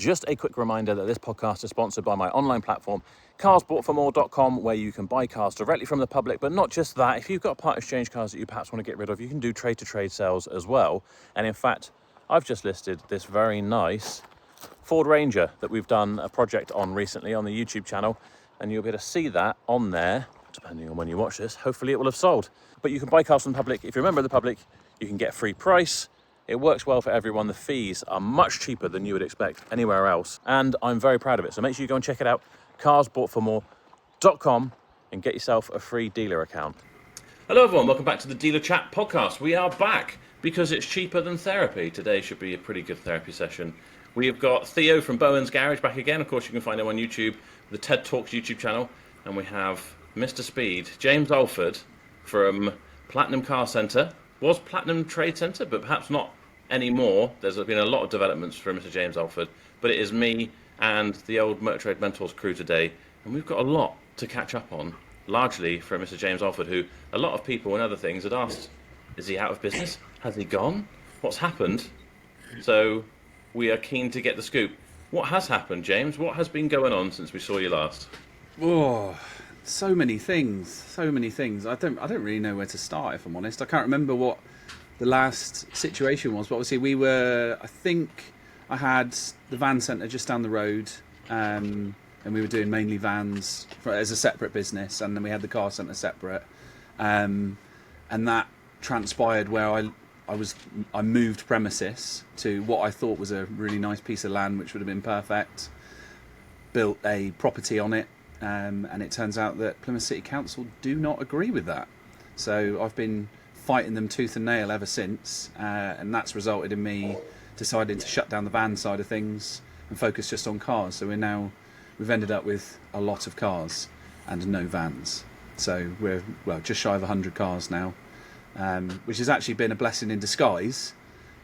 Just a quick reminder that this podcast is sponsored by my online platform, carsboughtformore.com, where you can buy cars directly from the public. But not just that, if you've got part exchange cars that you perhaps want to get rid of, you can do trade-to-trade sales as well. And in fact, I've just listed this very nice Ford Ranger that we've done a project on recently on the YouTube channel, and you'll be able to see that on there, depending on when you watch this. Hopefully it will have sold. But you can buy cars from the public. If you're a member of the public, you can get a free price. It works well for everyone. The fees are much cheaper than you would expect anywhere else, and I'm very proud of it. So make sure you go and check it out, carsboughtformore.com, and get yourself a free dealer account. Hello everyone, welcome back to the Dealerchat podcast. We are back because it's cheaper than therapy. Today should be a pretty good therapy session. We have got Theo from Bowens Garage back again. Of course, you can find him on YouTube, the TED Talks YouTube channel. And we have Mr. Speed, James Alford from Platinum Car Centre. Was Platinum Trade Centre, but perhaps not anymore. There's been a lot of developments for Mr. James Alford, but it is me and the old Motor Trade Mentors crew today, and we've got a lot to catch up on, largely from Mr. James Alford, who a lot of people and other things had asked, is he out of business? Has he gone? What's happened? So we are keen to get the scoop. What has happened, James? What has been going on since we saw you last? Oh, so many things. I don't really know where to start, if I'm honest. I can't remember what the last situation was, but obviously I think I had the van centre just down the road, and we were doing mainly vans as a separate business, and then we had the car centre separate, and that transpired where I moved premises to what I thought was a really nice piece of land, which would have been perfect, built a property on it, and it turns out that Plymouth City Council do not agree with that. So I've been fighting them tooth and nail ever since, and that's resulted in me deciding to shut down the van side of things and focus just on cars. So we've ended up with a lot of cars and no vans. So we're just shy of 100 cars now, which has actually been a blessing in disguise,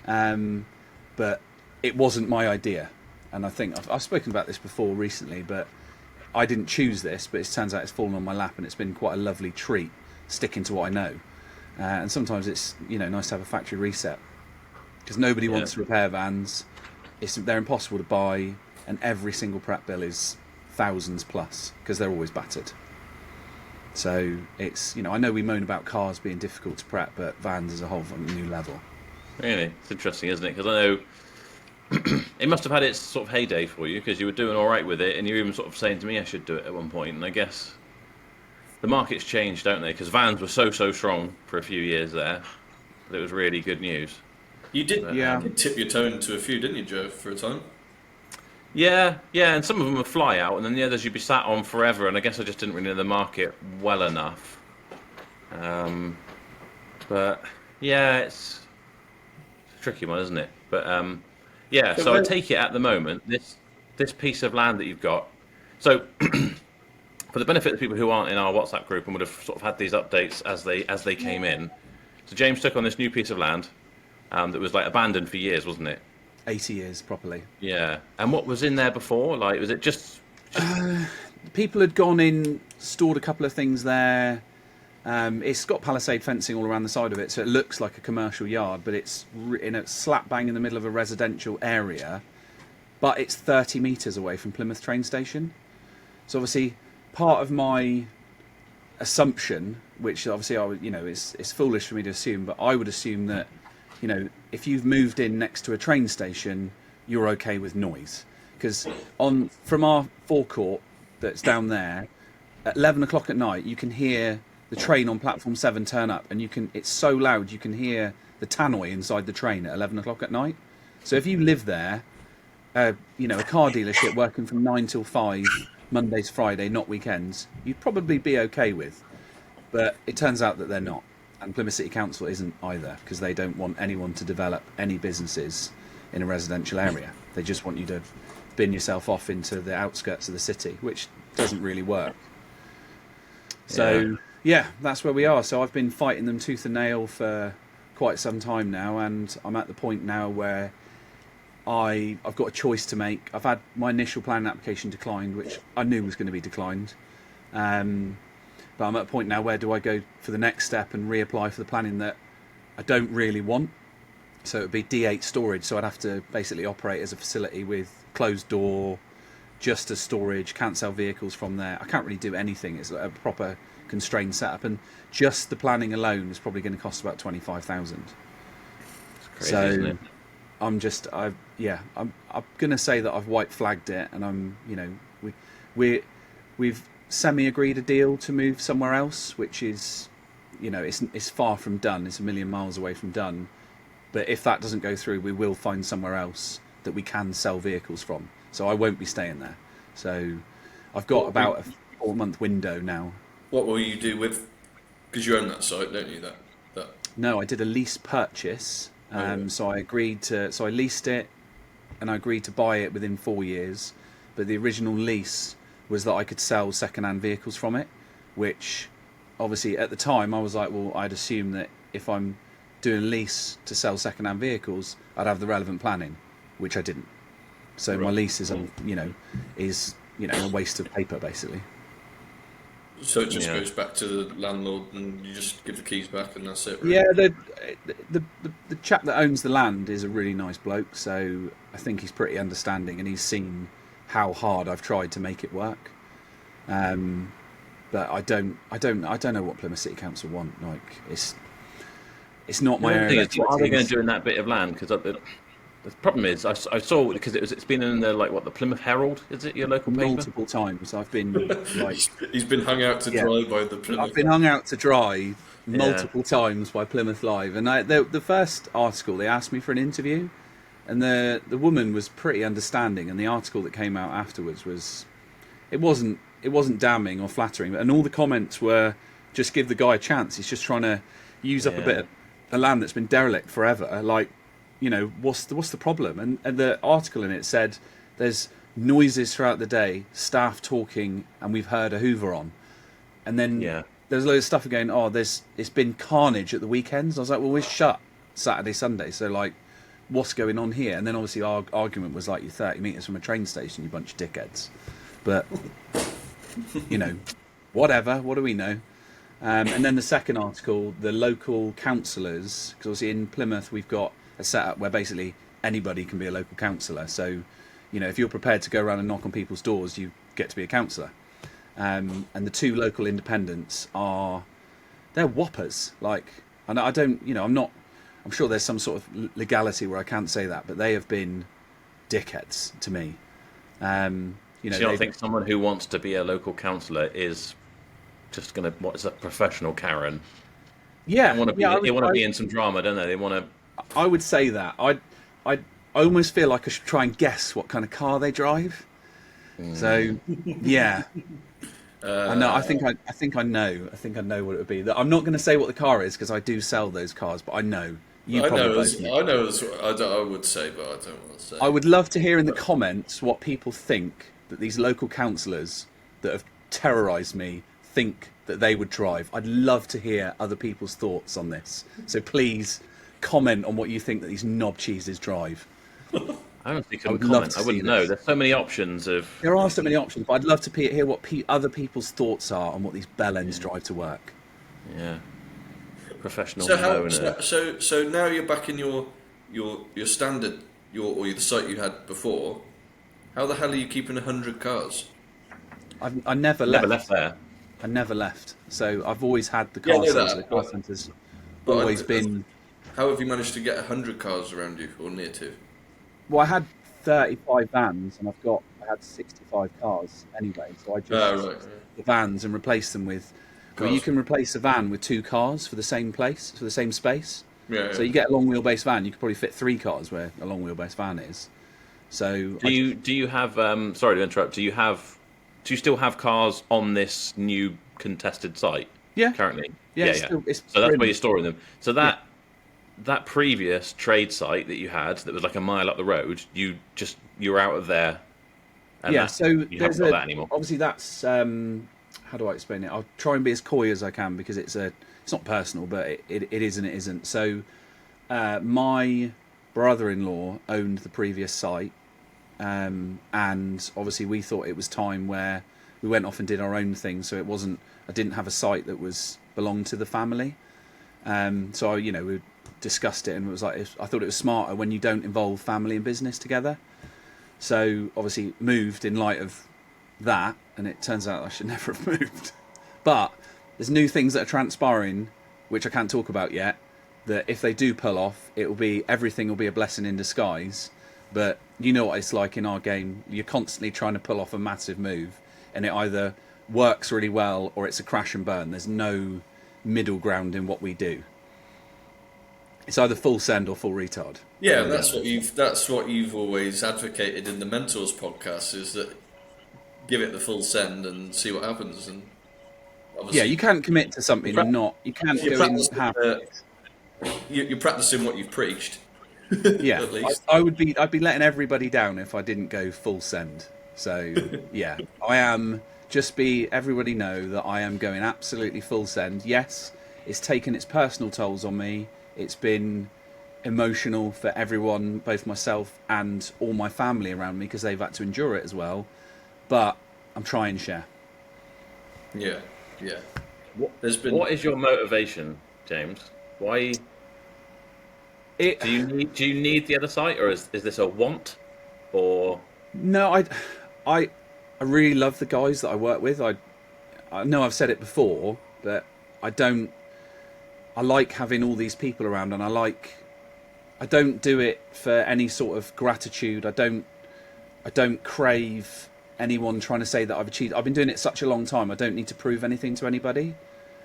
but it wasn't my idea. And I think I've spoken about this before recently, but I didn't choose this, but it turns out it's fallen on my lap, and it's been quite a lovely treat sticking to what I know. And sometimes it's nice to have a factory reset, because nobody wants to repair vans. They're impossible to buy, and every single prep bill is thousands plus because they're always battered. So it's I know we moan about cars being difficult to prep, but vans is a whole new level. Really, it's interesting, isn't it? Because I know it must have had its sort of heyday for you, because you were doing all right with it, and you were even sort of saying to me I should do it at one point, and I guess the market's changed, don't they? Because vans were so strong for a few years there. It was really good news. You did tip your toe into a few, didn't you, Joe, for a time? Yeah, and some of them would fly out, and then the others you'd be sat on forever, and I guess I just didn't really know the market well enough. But yeah, it's a tricky one, isn't it? But so I take it at the moment, this piece of land that you've got. So for the benefit of people who aren't in our WhatsApp group and would have sort of had these updates as they came in, so James took on this new piece of land that was like abandoned for years, wasn't it? 80 years properly. Yeah. And what was in there before? Like, was it just... People had gone in, stored a couple of things there. It's got palisade fencing all around the side of it, so it looks like a commercial yard, but it's in a slap bang in the middle of a residential area. But it's 30 metres away from Plymouth train station. So obviously, part of my assumption, which obviously it's foolish for me to assume, but I would assume that if you've moved in next to a train station, you're okay with noise. Because from our forecourt that's down there, at 11 o'clock at night, you can hear the train on platform 7 turn up, and it's so loud you can hear the tannoy inside the train at 11 o'clock at night. So if you live there, a car dealership working from 9 till 5, Monday to Friday, not weekends, you'd probably be okay with. But it turns out that they're not. And Plymouth City Council isn't either, because they don't want anyone to develop any businesses in a residential area. They just want you to bin yourself off into the outskirts of the city, which doesn't really work. So, yeah, that's where we are. So I've been fighting them tooth and nail for quite some time now, and I'm at the point now where I've got a choice to make. I've had my initial planning application declined, which I knew was going to be declined. But I'm at a point now where do I go for the next step and reapply for the planning that I don't really want, So it would be D8 storage. So I'd have to basically operate as a facility with closed door, just as storage. Can't sell vehicles from there. I can't really do anything. It's a proper constrained setup, and just the planning alone is probably going to cost about 25,000. Crazy, So isn't it? I'm going to say that I've white flagged it, and we've semi-agreed a deal to move somewhere else, which is, it's far from done. It's a million miles away from done. But if that doesn't go through, we will find somewhere else that we can sell vehicles from. So I won't be staying there. So I've got about a 4-month window now. What will you do with? Because you own that site, don't you? That. No, I did a lease purchase. So I leased it, and I agreed to buy it within 4 years. But the original lease was that I could sell second-hand vehicles from it, which obviously at the time I was like, well, I'd assume that if I'm doing a lease to sell second-hand vehicles, I'd have the relevant planning, which I didn't. So my lease is a waste of paper, basically. So it just goes back to the landlord, and you just give the keys back, and that's it. Really. Yeah, the chap that owns the land is a really nice bloke, so I think he's pretty understanding, and he's seen how hard I've tried to make it work. But I don't know what Plymouth City Council want. Like, it's not my area. What are they going to do in that bit of land? Because the problem is, I saw, because it's been in the Plymouth Herald. Is it your local paper? Multiple times. I've been he's been hung out to dry by the Plymouth. I've been hung out to dry multiple times by Plymouth Live, and the first article they asked me for an interview, and the woman was pretty understanding, and the article that came out afterwards it wasn't damning or flattering, and all the comments were just give the guy a chance. He's just trying to use up a bit of land that's been derelict forever. What's the problem? And the article in it said there's noises throughout the day, staff talking, and we've heard a Hoover on. And then there's loads of stuff going, it's been carnage at the weekends. I was like, well, we're shut Saturday, Sunday, so what's going on here? And then obviously our argument was you're 30 metres from a train station, you bunch of dickheads. But, whatever, what do we know? And then the second article, the local councillors, because obviously in Plymouth we've got a setup where basically anybody can be a local councillor. So, if you're prepared to go around and knock on people's doors, you get to be a councillor. And the two local independents they're whoppers. I'm sure there's some sort of legality where I can't say that, but they have been dickheads to me. So you don't think someone who wants to be a local councillor is just going to, is a professional Karen? Yeah. They want to be in some drama, don't they? They want to... I would say that. I almost feel like I should try and guess what kind of car they drive. So, yeah. I know. I think I know. I think I know what it would be. I'm not going to say what the car is because I do sell those cars, but I know. I would say, but I don't want to say. I would love to hear in the comments what people think that these local councillors that have terrorised me think that they would drive. I'd love to hear other people's thoughts on this. So please comment on what you think that these knob cheeses drive. I honestly couldn't comment. I wouldn't know. There's so many options There are so many options, but I'd love to hear what other people's thoughts are on what these bellends drive to work. Yeah. Professional. So now you're back in your standard, or the site you had before. How the hell are you keeping 100 cars? I never left. Never left there. I never left. So I've always had the car centre. The car centre's always been... How have you managed to get 100 cars around you, or near to? Well, I had 35 vans, and I had 65 cars anyway. So I just the vans and replaced them with... Well, you can replace a van with 2 cars for the same place, for the same space. Yeah. So you get a long wheelbase van, you could probably fit 3 cars where a long wheelbase van is. So do you have sorry to interrupt, do you still have cars on this new contested site? Yeah. Currently? Yeah. So that's where you're storing them. So that previous trade site that you had that was like a mile up the road, you're out of there. And so you haven't got that anymore. Obviously that's how do I explain it? I'll try and be as coy as I can because it's not personal, but it is and it isn't. So my brother-in-law owned the previous site, and obviously we thought it was time where we went off and did our own thing. So I didn't have a site that belonged to the family. So we were discussed it and it was like, I thought it was smarter when you don't involve family and business together. So obviously moved in light of that, and it turns out I should never have moved. But there's new things that are transpiring, which I can't talk about yet, that if they do pull off, everything will be a blessing in disguise. But you know what it's like in our game. You're constantly trying to pull off a massive move, and it either works really well or it's a crash and burn. There's no middle ground in what we do. It's either full send or full retard. Yeah, that's what you've always advocated in the Mentors podcast, is that give it the full send and see what happens. And yeah, you can't commit to something and not. You can't go in half. You're practicing what you've preached. Yeah, at least. I'd be letting everybody down if I didn't go full send. So yeah, I am. Everybody know that I am going absolutely full send. Yes, it's taken its personal tolls on me. It's been emotional for everyone, both myself and all my family around me, because they've had to endure it as well. But I'm trying, share. Yeah. What is your motivation, James? Why do you need the other site, or is this a want? Or no, I really love the guys that I work with. I know I've said it before, but I like having all these people around, and I don't do it for any sort of gratitude. I don't crave anyone trying to say that I've achieved. I've been doing it such a long time. I don't need to prove anything to anybody,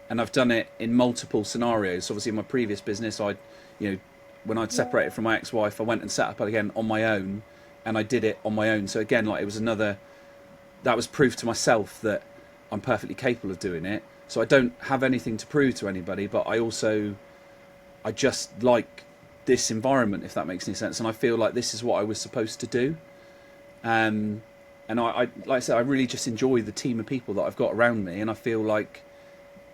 and I've done it in multiple scenarios. Obviously, in my previous business, when I'd separated from my ex-wife, I went and set up again on my own, and I did it on my own. So again, it was that was proof to myself that I'm perfectly capable of doing it. So I don't have anything to prove to anybody, but I just like this environment, if that makes any sense, and I feel like this is what I was supposed to do. And I like I said, I really just enjoy the team of people that I've got around me, and I feel like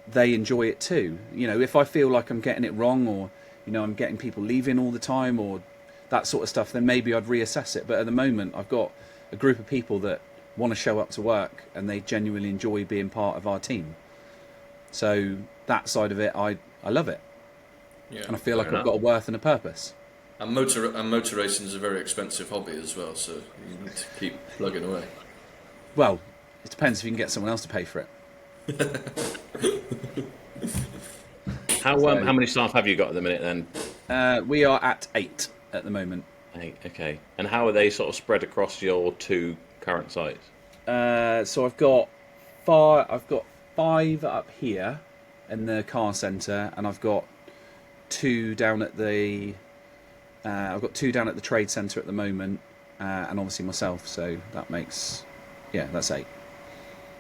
they enjoy it too. If I feel like I'm getting it wrong, or I'm getting people leaving all the time, or that sort of stuff, then maybe I'd reassess it. But at the moment, I've got a group of people that want to show up to work, and they genuinely enjoy being part of our team. So that side of it, I love it, and I feel like I've got a worth and a purpose. And motor racing is a very expensive hobby as well, so you need to keep plugging away. Well, it depends if you can get someone else to pay for it. How many staff have you got at the minute then? We are at 8 at the moment. 8, okay. And how are they sort of spread across your 2 current sites? So I've got 5 up here in the car centre, and I've got 2 down at the trade centre at the moment, and obviously myself. So that makes, that's 8.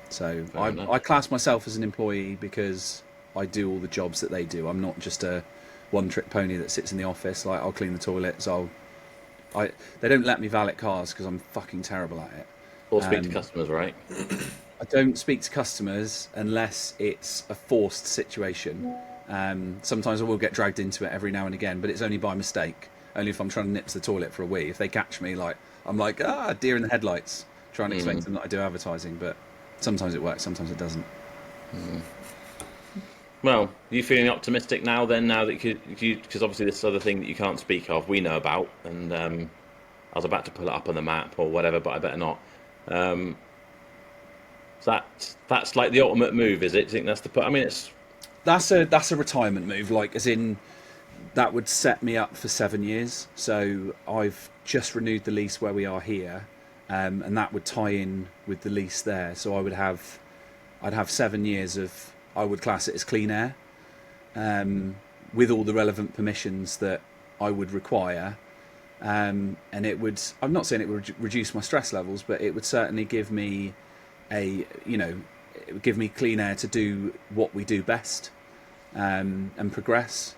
So I class myself as an employee because I do all the jobs that they do. I'm not just a one-trick pony that sits in the office. Like, I'll clean the toilets. They don't let me valet cars because I'm fucking terrible at it. Or speak to customers, right? I don't speak to customers unless it's a forced situation. Sometimes I will get dragged into it every now and again, but it's only by mistake. Only if I'm trying to nip to the toilet for a wee. If they catch me, I'm like, deer in the headlights, trying to explain to them that I do advertising. But sometimes it works, sometimes it doesn't. Well, are you feeling optimistic now then, now that because obviously this other thing that you can't speak of, we know about, and I was about to pull it up on the map or whatever, but I better not. That's like the ultimate move, is it? Do you think that's the put? I mean, that's a retirement move, as in that would set me up for 7 years. So I've just renewed the lease where we are here, and that would tie in with the lease there. So I'd have 7 years of, I would class it as clean air, with all the relevant permissions that I would require. And it would, I'm not saying it would reduce my stress levels, but it would certainly give me it would give me clean air to do what we do best, and progress.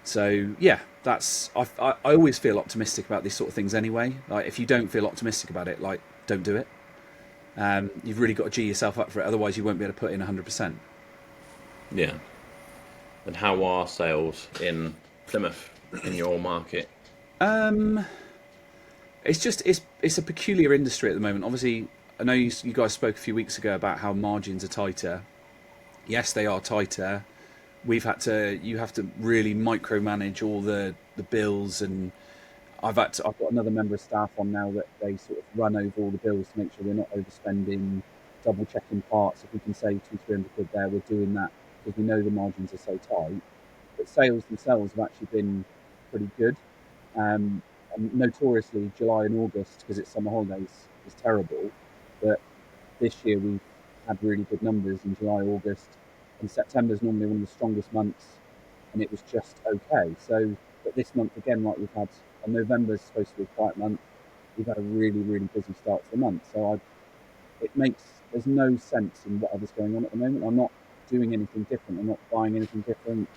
So yeah, I always feel optimistic about these sort of things anyway. Like, if you don't feel optimistic about it, don't do it. You've really got to G yourself up for it, otherwise you won't be able to put in 100%. Yeah. And how are sales in Plymouth, in your market? It's a peculiar industry at the moment. Obviously, I know you guys spoke a few weeks ago about how margins are tighter. Yes, they are tighter. you have to really micromanage all the bills, and I've got another member of staff on now that they sort of run over all the bills to make sure we're not overspending, double checking parts. If we can save 200-300 quid there, we're doing that because we know the margins are so tight. But sales themselves have actually been pretty good. And notoriously, July and August, because it's summer holidays, is terrible. But this year we've had really good numbers in July, August, and September is normally one of the strongest months, and it was just okay. So, but this month again, like we've had, and November is supposed to be a quiet month. We've had a really, really busy start to the month. So there's no sense in whatever's going on at the moment. I'm not doing anything different. I'm not buying anything different.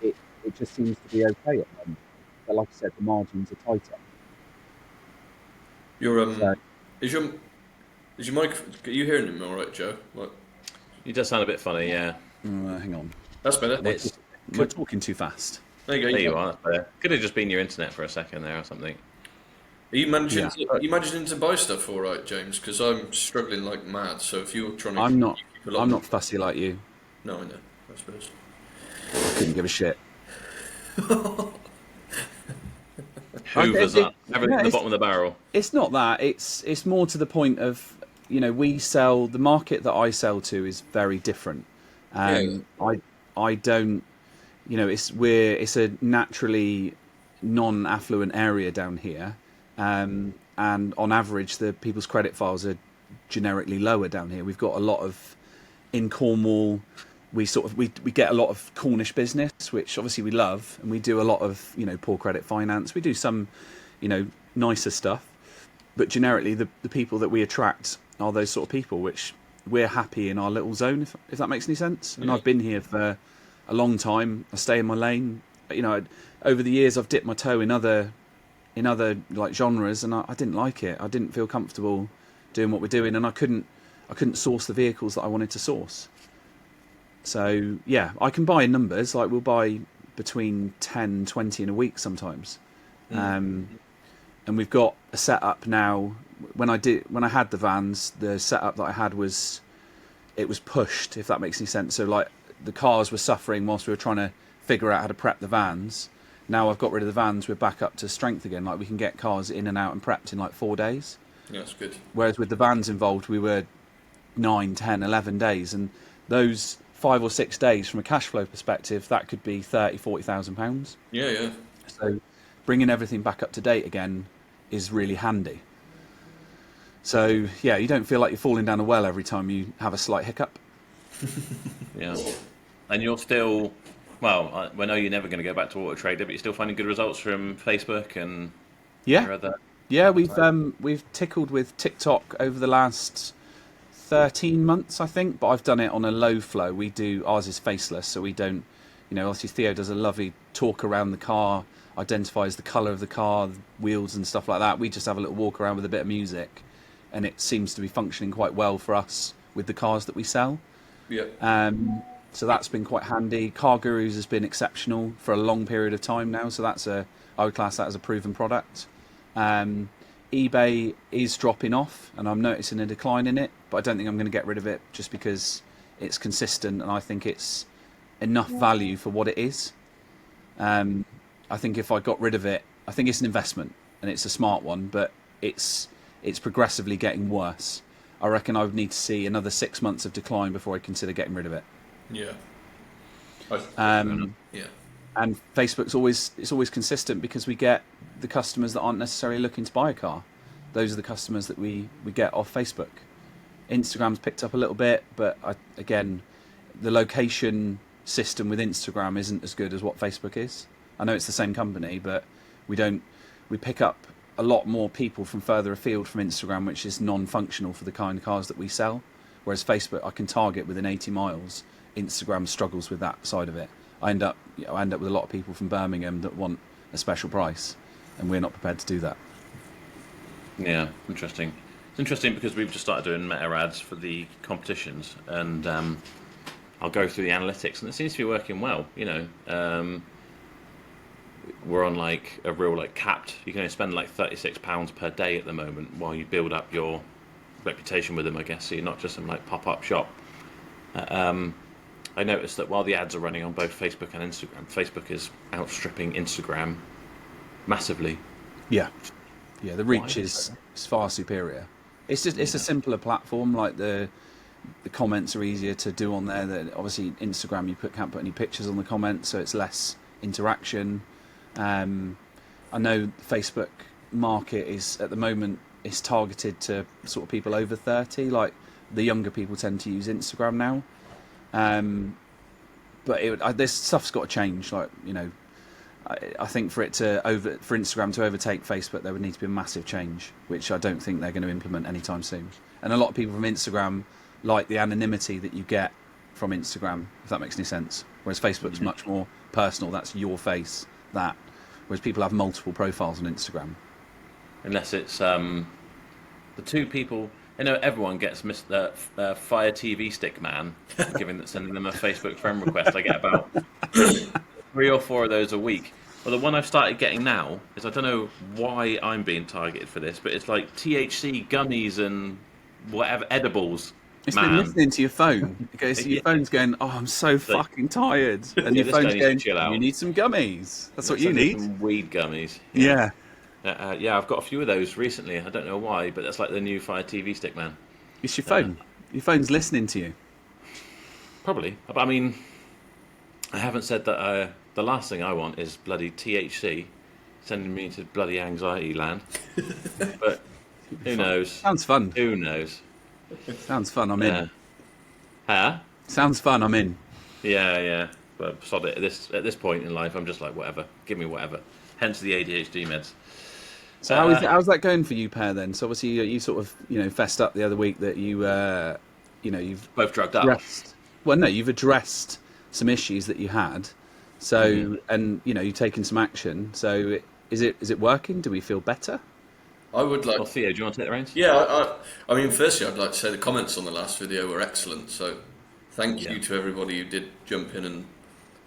It just seems to be okay at the moment. But like I said, the margins are tighter. Is your mic? Are you hearing him all right, Joe? Like, He does sound a bit funny, yeah. Hang on. that's better. Am I talking too fast? There you go. There you are. That's better. Could have just been your internet for a second there or something. Are you managing to buy stuff all right, James? Because I'm struggling like mad. So if you're trying to, I'm not fussy like you. No, I know. I suppose. Couldn't give a shit. Hoovers up everything at the bottom of the barrel. It's not that. It's more to the point of, we sell, the market that I sell to is very different. I don't, it's a naturally non-affluent area down here, and on average the people's credit files are generically lower down here. We've got a lot of, in Cornwall, we get a lot of Cornish business, which obviously we love, and we do a lot of poor credit finance. We do some nicer stuff, but generically the people that we attract are those sort of people, which we're happy in our little zone, if that makes any sense. And I've been here for a long time. I stay in my lane. Over the years I've dipped my toe in other like genres, and I didn't like it. I didn't feel comfortable doing what we're doing, and I couldn't source the vehicles that I wanted to source. So yeah, I can buy in numbers. Like we'll buy between 10, 20 in a week sometimes. And we've got a setup now. When I had the vans, the setup that I had was pushed, if that makes any sense. So like the cars were suffering whilst we were trying to figure out how to prep the vans. Now I've got rid of the vans, we're back up to strength again. Like we can get cars in and out and prepped in like 4 days. Yeah, that's good. Whereas with the vans involved, we were 9, 10, 11 days, and those 5 or 6 days from a cash flow perspective, that could be £30,000-40,000. Yeah. So bringing everything back up to date again is really handy. So yeah, you don't feel like you're falling down a well every time you have a slight hiccup. Yeah. And you're still, well, I know you're never going to go back to Auto Trader, but you're still finding good results from Facebook and your other... Yeah, we've tickled with TikTok over the last 13 months, I think, but I've done it on a low flow. Ours is faceless, so we don't, obviously Theo does a lovely talk around the car, identifies the colour of the car, the wheels and stuff like that. We just have a little walk around with a bit of music, and it seems to be functioning quite well for us with the cars that we sell. Yeah. So that's been quite handy. Car Gurus has been exceptional for a long period of time now, so I would class that as a proven product. eBay is dropping off, and I'm noticing a decline in it, but I don't think I'm going to get rid of it just because it's consistent, and I think it's enough value for what it is. I think if I got rid of it, I think it's an investment, and it's a smart one, but it's progressively getting worse. I reckon I would need to see another 6 months of decline before I consider getting rid of it. Yeah. Yeah. And Facebook's always consistent because we get the customers that aren't necessarily looking to buy a car. Those are the customers that we get off Facebook. Instagram's picked up a little bit, but again, the location system with Instagram isn't as good as what Facebook is. I know it's the same company, but we pick up a lot more people from further afield from Instagram, which is non-functional for the kind of cars that we sell. Whereas Facebook, I can target within 80 miles. Instagram struggles with that side of it. I end up with a lot of people from Birmingham that want a special price, and we're not prepared to do that. Yeah, interesting. It's interesting because we've just started doing meta ads for the competitions, and I'll go through the analytics, and it seems to be working well. We're on like a real capped. You can only spend like £36 per day at the moment while you build up your reputation with them, I guess. So you're not just some pop-up shop. I noticed that while the ads are running on both Facebook and Instagram, Facebook is outstripping Instagram massively. Yeah, the reach Why? is far superior. It's just it's a simpler platform. Like the comments are easier to do on there. That obviously Instagram can't put any pictures on the comments, so it's less interaction. I know Facebook market is at the moment is targeted to sort of people over 30. Like the younger people tend to use Instagram now. But this stuff's got to change. Like, you know, I think for Instagram to overtake Facebook, there would need to be a massive change, which I don't think they're going to implement anytime soon. And a lot of people from Instagram like the anonymity that you get from Instagram, if that makes any sense. Whereas Facebook's much more personal. That's your face. Whereas people have multiple profiles on Instagram. Unless it's the two people. You know, everyone gets Fire TV Stick Man, sending them a Facebook friend request. I get about 3 or 4 of those a week. Well, the one I've started getting now is, I don't know why I'm being targeted for this, but it's like THC gummies and whatever edibles. It's been listening to your phone. Okay, so your phone's going, oh, I'm so fucking tired. And your phone's going, you need some gummies. That's what you need. Some weed gummies. Yeah. I've got a few of those recently. I don't know why, but that's like the new Fire TV Stick Man. It's your phone. Your phone's listening to you. Probably. But I mean, I haven't said that the last thing I want is bloody THC sending me to bloody anxiety land. But who knows? Sounds fun. Who knows? Sounds fun. I'm in. Huh? Sounds fun. I'm in. Yeah. But sod it. At this point in life, I'm just like, whatever. Give me whatever. Hence the ADHD meds. So how's that going for you, Per? Then, so obviously you sort of fessed up the other week that you've both drugged up. You've addressed some issues that you had. So and you've taken some action. So is it working? Do we feel better? I would like. Well, Theo, do you want to take the reins? Yeah, I mean, firstly, I'd like to say the comments on the last video were excellent. So thank you to everybody who did jump in and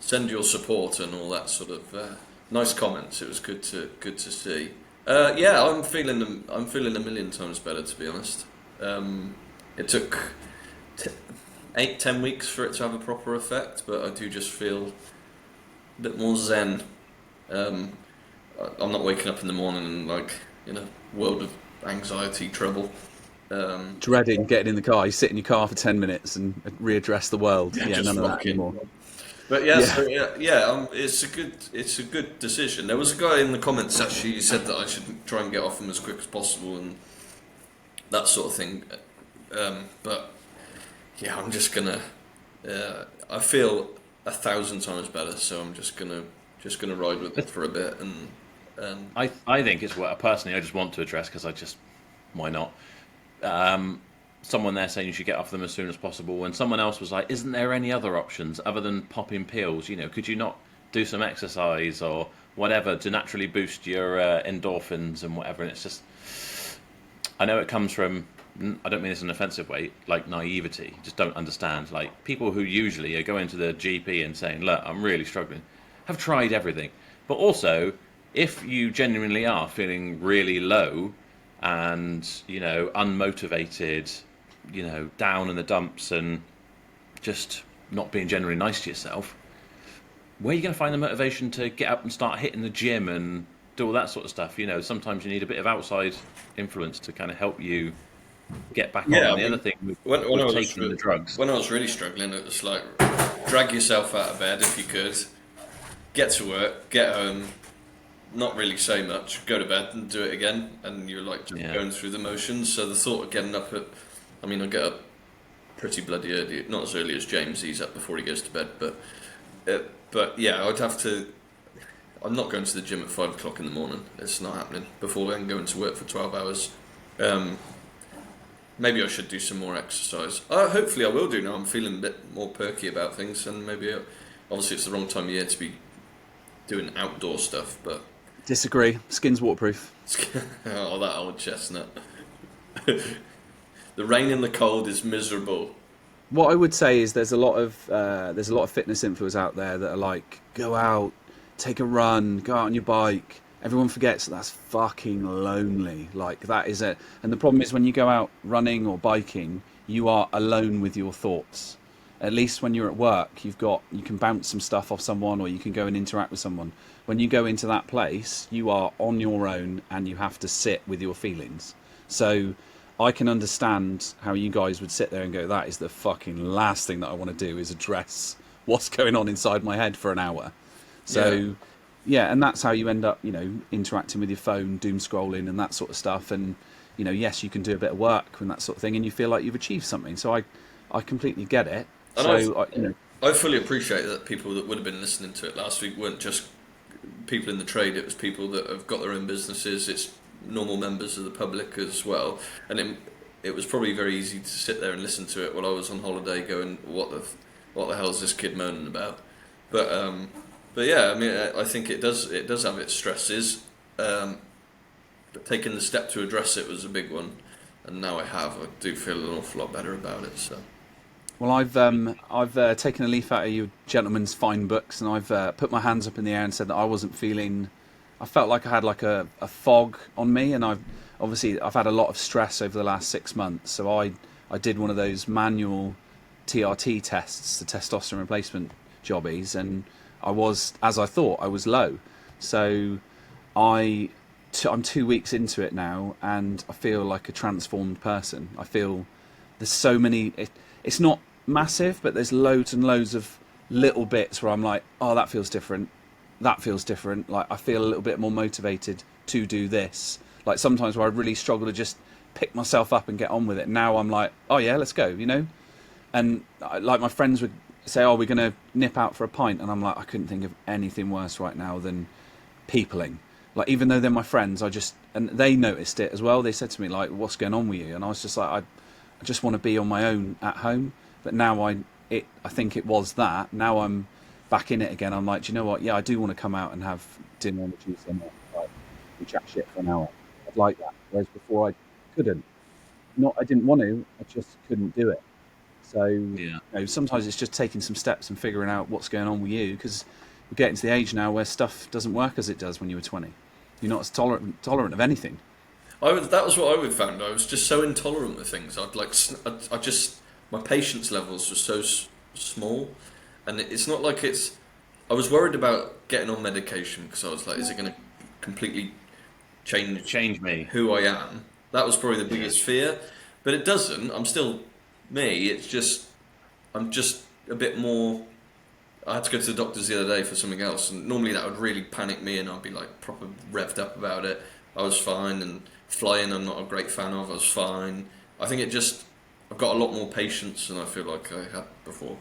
send your support and all that sort of nice comments. It was good to see. I'm feeling a million times better, to be honest. It took 8-10 weeks for it to have a proper effect, but I do just feel a bit more zen. I'm not waking up in the morning and like in a world of anxiety trouble. Dreading getting in the car. You sit in your car for 10 minutes and readdress the world. Yeah, none of that anymore. But it's a good decision. There was a guy in the comments actually who said that I should try and get off them as quick as possible and that sort of thing. But yeah, I'm just gonna. I feel 1,000 times better, so I'm just gonna ride with it for a bit. And I think it's what personally I just want to address because why not? Someone there saying you should get off them as soon as possible, and someone else was like, isn't there any other options other than popping pills? Could you not do some exercise or whatever to naturally boost your endorphins and whatever? And it's just, I know it comes from, I don't mean this in an offensive way, like naivety, just don't understand. Like people who usually are going to the GP and saying, look, I'm really struggling, have tried everything. But also, if you genuinely are feeling really low and, unmotivated, down in the dumps and just not being generally nice to yourself, where are you going to find the motivation to get up and start hitting the gym and do all that sort of stuff? Sometimes you need a bit of outside influence to kind of help you get back on. And the other thing with taking the drugs. When I was really struggling, it was like, drag yourself out of bed if you could, get to work, get home, not really say much, go to bed and do it again, and you're like just going through the motions. So the thought of getting up I get up pretty bloody early, not as early as James, he's up before he goes to bed, but yeah, I'd have to, I'm not going to the gym at 5 o'clock in the morning, it's not happening, before then going to work for 12 hours. Maybe I should do some more exercise. Hopefully I will do now, I'm feeling a bit more perky about things, and maybe, obviously it's the wrong time of year to be doing outdoor stuff, but... Disagree. Skin's waterproof. Oh, that old chestnut. The rain and the cold is miserable. What I would say is there's a lot of fitness influencers out there that are like, go out, take a run, go out on your bike. Everyone forgets that's fucking lonely. Like that is it. And the problem is when you go out running or biking, you are alone with your thoughts. At least when you're at work, you can bounce some stuff off someone, or you can go and interact with someone. When you go into that place, you are on your own and you have to sit with your feelings. So I can understand how you guys would sit there and go, that is the fucking last thing that I want to do, is address what's going on inside my head for an hour. So yeah, and that's how you end up, interacting with your phone, doom scrolling and that sort of stuff. And, yes, you can do a bit of work and that sort of thing, and you feel like you've achieved something. So I completely get it. And I fully appreciate that people that would have been listening to it last week weren't just people in the trade, it was people that have got their own businesses, it's normal members of the public as well. And it was probably very easy to sit there and listen to it while I was on holiday going, what the hell is this kid moaning about? But yeah, I mean, I think it does have its stresses, but taking the step to address it was a big one, and now I do feel an awful lot better about it. So, well, I've taken a leaf out of you gentlemen's fine books, and I've put my hands up in the air and said that I wasn't feeling. I felt like I had like a fog on me, and I've had a lot of stress over the last 6 months. So I did one of those manual TRT tests, the testosterone replacement jobbies, and I was, as I thought, I was low. So I'm 2 weeks into it now, and I feel like a transformed person. I feel there's so many. It's not massive, but there's loads and loads of little bits where I'm like, oh, that feels different. That feels different. Like I feel a little bit more motivated to do this. Like sometimes where I really struggle to just pick myself up and get on with it. Now I'm like, oh yeah, let's go. And like my friends would say, oh, we're going to nip out for a pint, and I'm like, I couldn't think of anything worse right now than peopling. Like, even though they're my friends, and they noticed it as well. They said to me, like, what's going on with you? And I was just like, I just want to be on my own at home. But now I think it was that. Now I'm back in it again. I'm like, do you know what? Yeah, I do want to come out and have dinner on a Tuesday night, like, and chat shit for an hour. I'd like that. Whereas before I couldn't. Not, I didn't want to, I just couldn't do it. So sometimes it's just taking some steps and figuring out what's going on with you, because we're getting to the age now where stuff doesn't work as it does when you were 20. You're not as tolerant of anything. That was what I would found. I was just so intolerant with things. My patience levels were so small, and it's not like it's. I was worried about getting on medication because I was like, is it going to completely change me, who I am? That was probably the biggest fear, but it doesn't. I'm still me. It's just I'm just a bit more. I had to go to the doctors the other day for something else, and normally that would really panic me, and I'd be like proper revved up about it. I was fine, and flying I'm not a great fan of. I was fine. I think I've got a lot more patience than I feel like I had before.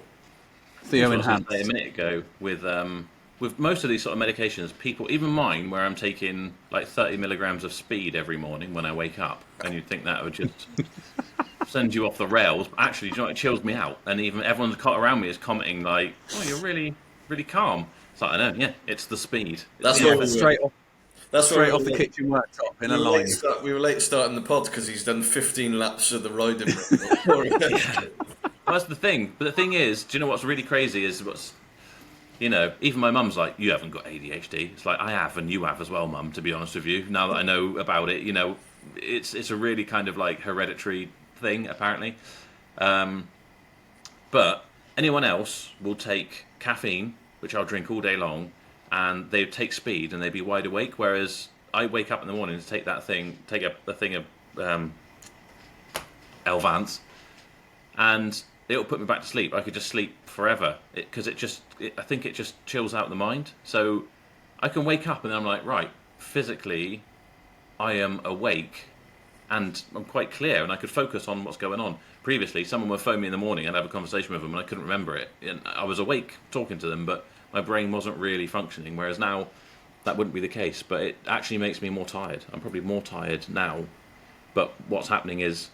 Theo in hand. a minute ago with most of these sort of medications, people, even mine, where I'm taking like 30 milligrams of speed every morning when I wake up, and you'd think that would just send you off the rails. But actually, it chills me out, and even everyone around me is commenting like, "Oh, you're really, really calm." It's like, I know, yeah, it's the speed. That's what straight off. That's straight off the late, kitchen worktop in a line. We were late starting the pod because he's done 15 laps of the riding. Well, that's the thing. But the thing is, do you know what's really crazy is even my mum's like, you haven't got ADHD. It's like, I have, and you have as well, Mum, to be honest with you. Now that I know about it, it's a really kind of like hereditary thing, apparently. But anyone else will take caffeine, which I'll drink all day long, and they take speed and they'd be wide awake, whereas I wake up in the morning to take a thing of Elvance, and it'll put me back to sleep. I could just sleep forever because I think it just chills out the mind. So I can wake up and then I'm like, right, physically I am awake and I'm quite clear and I could focus on what's going on. Previously, someone would phone me in the morning and I'd have a conversation with them and I couldn't remember it. And I was awake talking to them, but my brain wasn't really functioning, whereas now that wouldn't be the case. But it actually makes me more tired. I'm probably more tired now. But what's happening is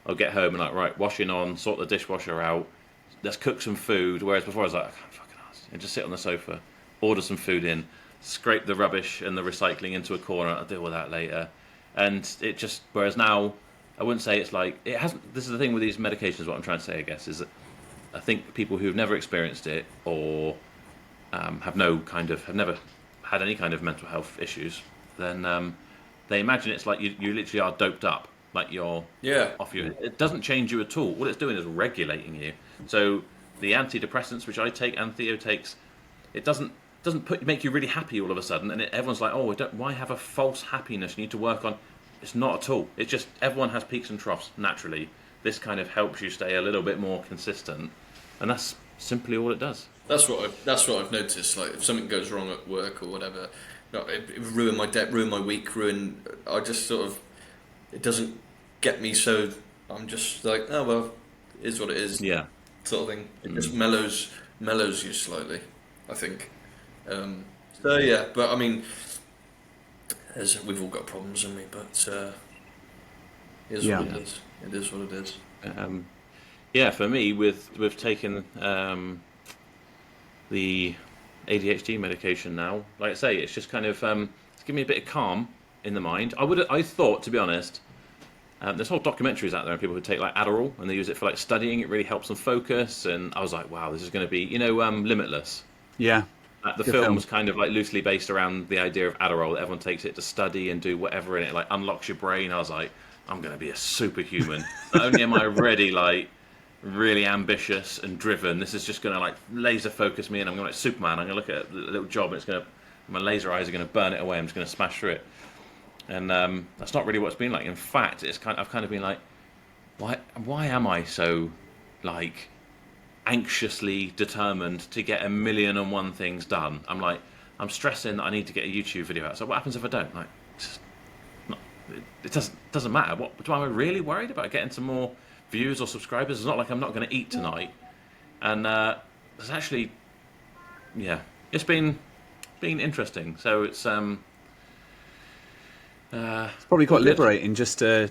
I'll get home and like, right, washing on, sort the dishwasher out, let's cook some food. Whereas before I was like, I can't fucking ask. And just sit on the sofa, order some food in, scrape the rubbish and the recycling into a corner. I'll deal with that later. And whereas now, I wouldn't say it's like, it hasn't, this is the thing with these medications, what I'm trying to say, I guess, is that I think people who've never experienced it or have never had any kind of mental health issues, then they imagine it's like you literally are doped up. Like you're off your. It doesn't change you at all. What it's doing is regulating you. So the antidepressants, which I take and Theo takes, it doesn't make you really happy all of a sudden, and everyone's like, oh, why have a false happiness you need to work on? It's not at all. It's just everyone has peaks and troughs naturally. This kind of helps you stay a little bit more consistent, and that's simply all it does. That's what I've noticed. Like if something goes wrong at work or whatever, it ruin my day, ruin my week, I just sort of, it doesn't get me. So I'm just like, oh well, it is what it is. Yeah. Sort of thing. It just mellows you slightly, I think. So yeah, but I mean, we've all got problems, haven't we? But it is what it is. It is what it is. Yeah, for me, with taking the ADHD medication now, like I say, it's just kind of it's giving me a bit of calm in the mind. I thought, to be honest, there's whole documentaries out there of people who take like Adderall and they use it for like studying. It really helps them focus, and I was like, wow, this is going to be, Limitless. Yeah. The film was kind of like loosely based around the idea of Adderall. That everyone takes it to study and do whatever in it, like unlocks your brain. I was like, I'm going to be a superhuman. Not only am I already like really ambitious and driven, this is just going to like laser focus me, and I'm going to like Superman. I'm going to look at a little job, and my laser eyes are going to burn it away. I'm just going to smash through it. And that's not really what it's been like. In fact, I've kind of been like, why am I so like anxiously determined to get 1,000,001 things done? I'm stressing that I need to get a YouTube video out. So what happens if I don't? Like, it doesn't matter. Am I really worried about getting some more views or subscribers? It's not like I'm not going to eat tonight. And it's actually, it's been interesting. So it's probably quite liberating just to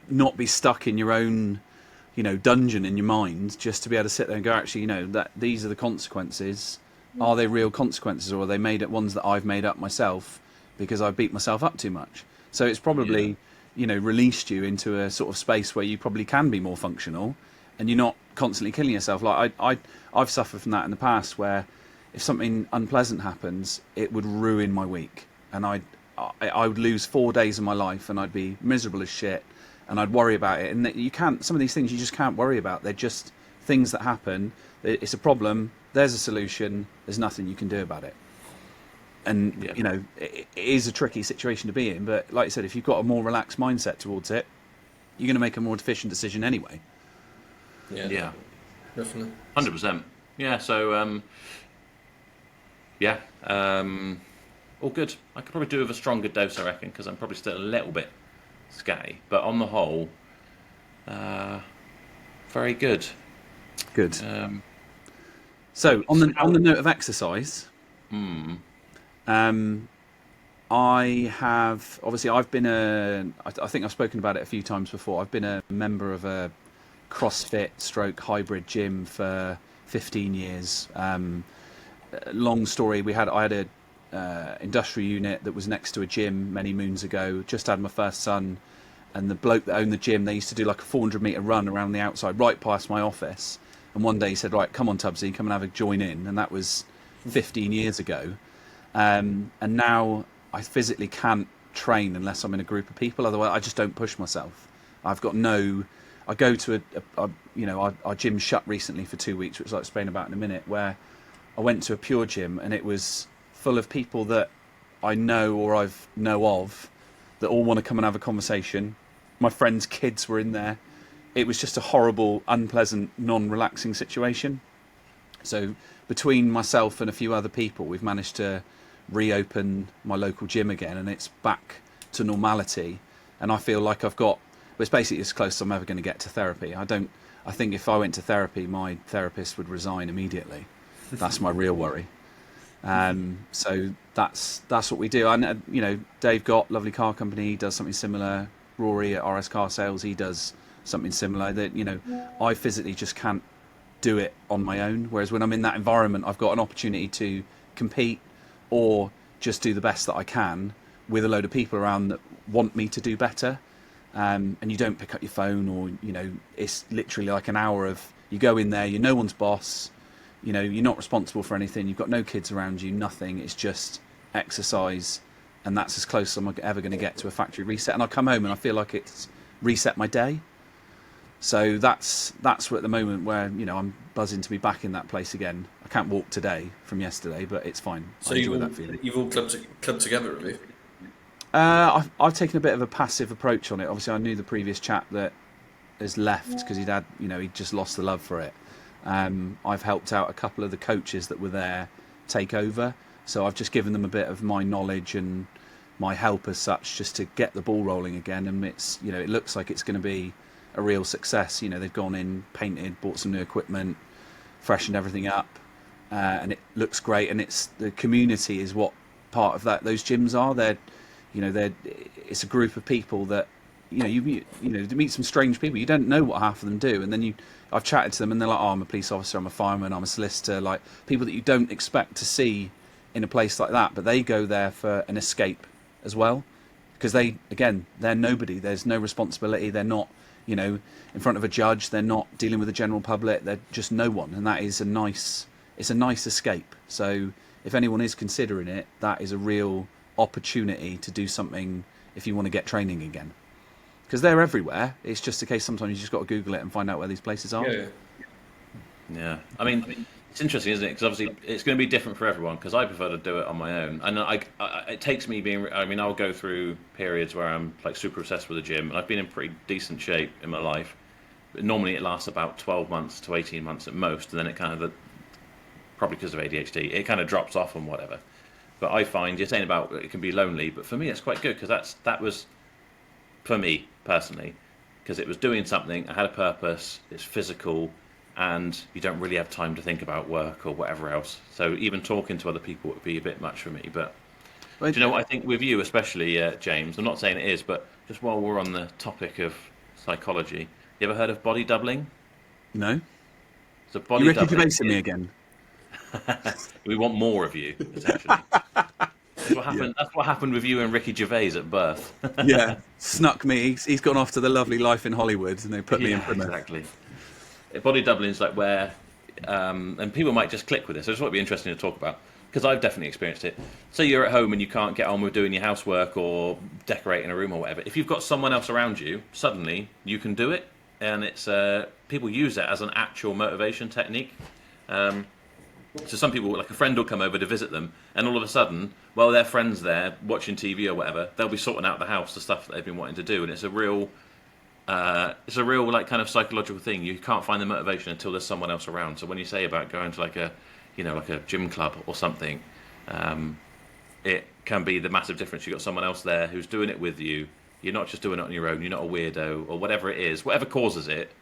not be stuck in your own, dungeon in your mind, just to be able to sit there and go, actually, that these are the consequences. Are they real consequences, or are they ones that I've made up myself because I beat myself up too much? So it's probably, released you into a sort of space where you probably can be more functional, and you're not constantly killing yourself. Like I've suffered from that in the past, where if something unpleasant happens, it would ruin my week, and I would lose 4 days of my life, and I'd be miserable as shit, and I'd worry about it. And some of these things you just can't worry about. They're just things that happen. It's a problem. There's a solution. There's nothing you can do about it. And, it is a tricky situation to be in. But like I said, if you've got a more relaxed mindset towards it, you're going to make a more efficient decision anyway. Yeah. Definitely. 100%. Yeah, so, all good. I could probably do with a stronger dose, I reckon, because I'm probably still a little bit scatty. But on the whole, very good. Good. So on the note of exercise, I've been I think I've spoken about it a few times before. I've been a member of a CrossFit / hybrid gym for 15 years. Long story. I had a industrial unit that was next to a gym many moons ago. Just had my first son, and the bloke that owned the gym, they used to do like a 400-meter run around the outside, right past my office. And one day he said, right, come on, Tubbsy, come and have a join in. And that was 15 years ago. And now I physically can't train unless I'm in a group of people. Otherwise, I just don't push myself. I go to our gym shut recently for 2 weeks, which I'll explain about in a minute, where I went to a pure gym, and it was full of people that I know or I've know of that all want to come and have a conversation. My friends' kids were in there. It was just a horrible, unpleasant, non-relaxing situation. So between myself and a few other people, we've managed to reopen my local gym again, and it's back to normality. And I feel like it's basically as close as I'm ever going to get to therapy. I think if I went to therapy, my therapist would resign immediately. That's my real worry. So that's what we do. And Dave Gott, lovely car company, he does something similar. Rory at RS Car Sales, he does something similar. That I physically just can't do it on my own. Whereas when I'm in that environment, I've got an opportunity to compete or just do the best that I can with a load of people around that want me to do better. And you don't pick up your phone, or it's literally like an hour of, you go in there, you're no one's boss. You're not responsible for anything. You've got no kids around you, nothing. It's just exercise, and that's as close as I'm ever going to get to a factory reset. And I come home and I feel like it's reset my day. So that's where at the moment where I'm buzzing to be back in that place again. I can't walk today from yesterday, but it's fine. So I enjoy that feeling. you've all clubbed together, have you? I've taken a bit of a passive approach on it. Obviously, I knew the previous chap that has left because he'd just lost the love for it. I've helped out a couple of the coaches that were there take over, so I've just given them a bit of my knowledge and my help as such, just to get the ball rolling again. And it's it looks like it's going to be a real success. They've gone in, painted, bought some new equipment, freshened everything up, and it looks great. And it's the community is what part of that. Those gyms are. It's a group of people that you meet some strange people. You don't know what half of them do, and then I've chatted to them, and they're like, "Oh, I'm a police officer, I'm a fireman, I'm a solicitor." Like people that you don't expect to see in a place like that, but they go there for an escape as well, because they're nobody. There's no responsibility. They're not in front of a judge. They're not dealing with the general public. They're just no one, and that is a nice escape. So if anyone is considering it, that is a real opportunity to do something if you want to get training again, because they're everywhere. It's just a case sometimes you just got to Google it and find out where these places are. Yeah. I mean, it's interesting, isn't it? Because obviously it's going to be different for everyone, because I prefer to do it on my own, and it takes me I'll go through periods where I'm like super obsessed with the gym, and I've been in pretty decent shape in my life, but normally it lasts about 12 months to 18 months at most, and then it kind of, probably because of ADHD, it kind of drops off and whatever. But I find, you're saying about it can be lonely, but for me it's quite good, because that was, for me personally, because it was doing something, I had a purpose, it's physical, and you don't really have time to think about work or whatever else. So even talking to other people would be a bit much for me. But do you know what I think with you, especially, James? I'm not saying it is, but just while we're on the topic of psychology, you ever heard of body doubling? No. So body You're doubling. Ricky me again. We want more of you, essentially. That's what happened. Yeah. That's what happened with you and Ricky Gervais at birth. Yeah, snuck me. He's gone off to the lovely life in Hollywood, and they put me in Plymouth. Exactly. Body doubling is like where, and people might just click with this. So it's what would be interesting to talk about, because I've definitely experienced it. So you're at home and you can't get on with doing your housework or decorating a room or whatever. If you've got someone else around you, suddenly you can do it, and it's people use it as an actual motivation technique. So some people, like a friend will come over to visit them, and all of a sudden, while their friend's there watching TV or whatever, they'll be sorting out the house, the stuff that they've been wanting to do, and it's a real like kind of psychological thing. You can't find the motivation until there's someone else around. So when you say about going to like a gym club or something, it can be the massive difference. You've got someone else there who's doing it with you. You're not just doing it on your own. You're not a weirdo or whatever it is, whatever causes it.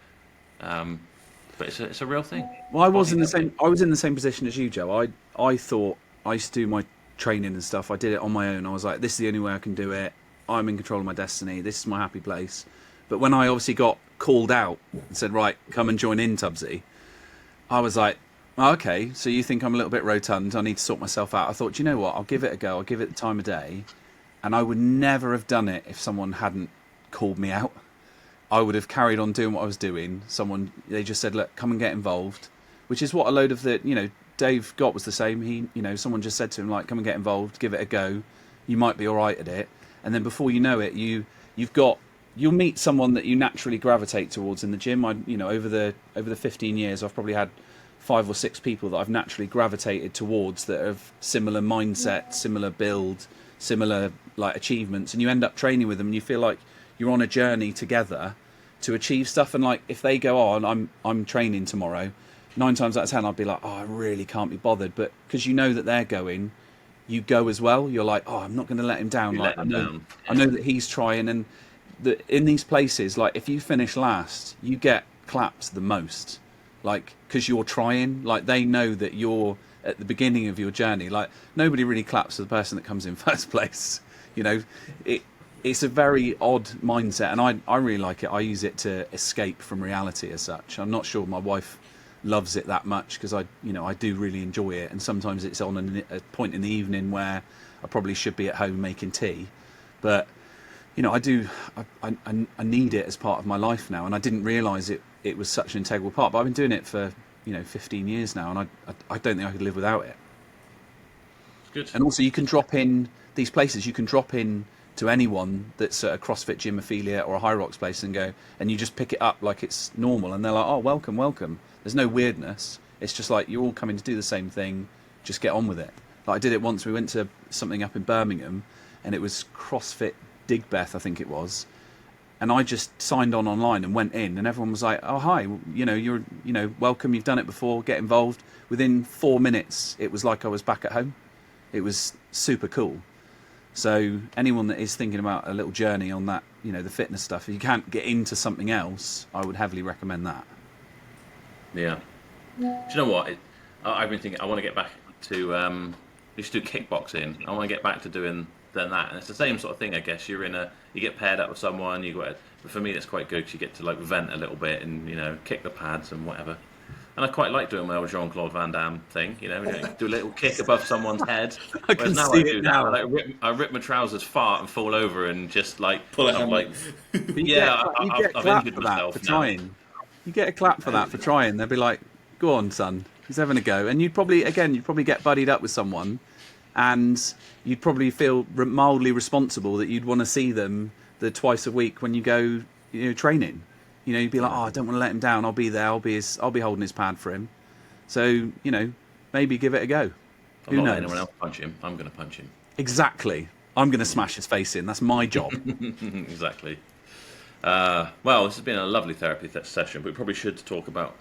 But it's a real thing. Well, I was in the same position as you, Joe. I thought I used to do my training and stuff. I did it on my own. I was like, this is the only way I can do it. I'm in control of my destiny. This is my happy place. But when I obviously got called out and said, right, come and join in, Tubbsy, I was like, oh, okay, so you think I'm a little bit rotund. I need to sort myself out. I thought, do you know what? I'll give it a go. I'll give it the time of day. And I would never have done it if someone hadn't called me out. I would have carried on doing what I was doing. They just said, look, come and get involved, which is what a load of Dave Gott was the same. Someone just said to him, like, come and get involved, give it a go. You might be all right at it. And then before you know it, you'll meet someone that you naturally gravitate towards in the gym. Over the 15 years, I've probably had 5 or 6 people that I've naturally gravitated towards that have similar mindset, similar build, similar like achievements, and you end up training with them, and you feel like you're on a journey together to achieve stuff. And like if they go on, I'm training tomorrow, 9 times out of 10 I'd be like, oh, I really can't be bothered. But because you know that they're going, you go as well. You're like, oh, I'm not going to let him down. I know that he's trying, and in these places, like if you finish last, you get claps the most, like because you're trying. Like they know that you're at the beginning of your journey. Like nobody really claps for the person that comes in first place. It's a very odd mindset, and I really like it. I use it to escape from reality as such. I'm not sure my wife loves it that much, because I do really enjoy it, and sometimes it's on a point in the evening where I probably should be at home making tea, but I need it as part of my life now, and I didn't realise it was such an integral part. But I've been doing it for 15 years now, and I don't think I could live without it. It's good. And also, you can drop in these places. You can drop in to anyone that's at a CrossFit gym affiliate or a High Rocks place and you just pick it up like it's normal, and they're like, oh, welcome, welcome. There's no weirdness. It's just like you're all coming to do the same thing. Just get on with it. Like I did it once. We went to something up in Birmingham, and it was CrossFit Digbeth, I think it was. And I just signed on online and went in, and everyone was like, "Oh, hi, you're welcome. You've done it before. Get involved." Within 4 minutes, it was like I was back at home. It was super cool. So anyone that is thinking about a little journey on that, the fitness stuff, if you can't get into something else, I would heavily recommend that. Yeah. Do you know what? I've been thinking I want to get back to used to do kickboxing. I want to get back to doing that, and it's the same sort of thing, I guess. You get paired up with someone. But for me, it's quite good because you get to like vent a little bit and kick the pads and whatever. And I quite like doing my old Jean-Claude Van Damme thing. Do a little kick above someone's head. I can see it now. I rip my trousers, fart, and fall over and just like pull it out. Like, you get a clap for that for trying. You get a clap for that for trying. They'll be like, "Go on, son, he's having a go." And you'd probably get buddied up with someone, and you'd probably feel mildly responsible that you'd want to see them twice a week when you go, training. You'd be like, "Oh, I don't want to let him down. I'll be there. I'll be holding his pad for him." So, maybe give it a go. I'm not letting anyone else punch him. I'm going to punch him. Exactly. I'm going to smash his face in. That's my job. Exactly. Well, this has been a lovely therapy session, but we probably should talk about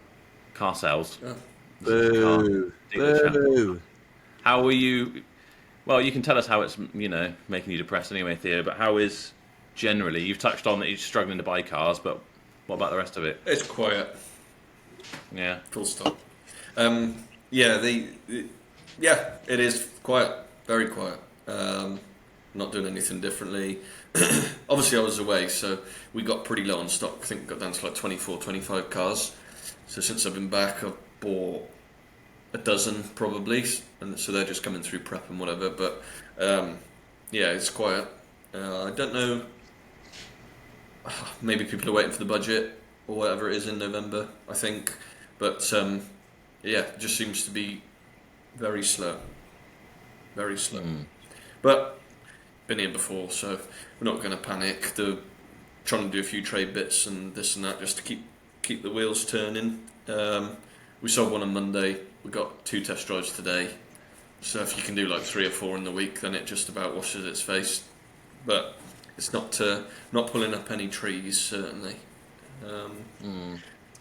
car sales. Oh. Boo. Boo. How were you? Well, you can tell us how it's, making you depressed anyway, Theo, but how is generally, you've touched on that you're struggling to buy cars, but what about the rest of it? It's quiet. Yeah. Full stop. Yeah, it is quiet. Very quiet. Not doing anything differently. Obviously, I was away, so we got pretty low on stock. I think we got down to like 24, 25 cars. So since I've been back, I've bought a dozen probably, and so they're just coming through prep and whatever. But yeah, it's quiet. I don't know. Maybe people are waiting for the budget or whatever it is in November, I think. But yeah, it just seems to be very slow. Very slow. But been here before, so we're not going to panic. Trying to do a few trade bits and this and that just to keep the wheels turning. We sold one on Monday. We got 2 test drives today. So if you can do like 3 or 4 in the week, then it just about washes its face. But it's not pulling up any trees, certainly.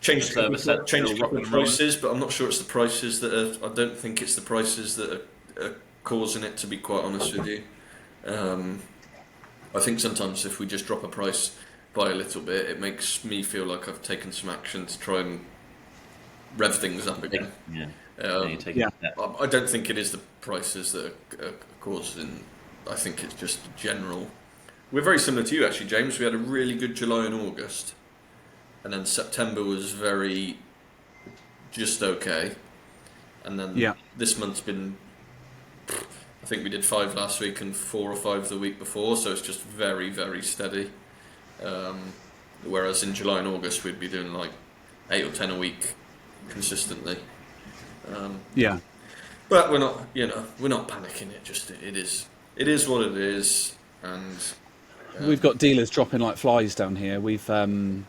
Changed the prices, but I'm not sure it's the prices that are. I don't think it's the prices that are causing it, to be quite honest with you. I think sometimes if we just drop a price by a little bit, it makes me feel like I've taken some action to try and rev things up again. Yeah. I don't think it is the prices that are causing. I think it's just general. We're very similar to you, actually, James. We had a really good July and August, and then September was just okay, and then this month's been. I think we did 5 last week and 4 or 5 the week before, so it's just very, very steady. Whereas in July and August we'd be doing like 8 or 10 a week consistently. But we're not panicking. It is what it is, and we've got dealers dropping like flies down here. We've seen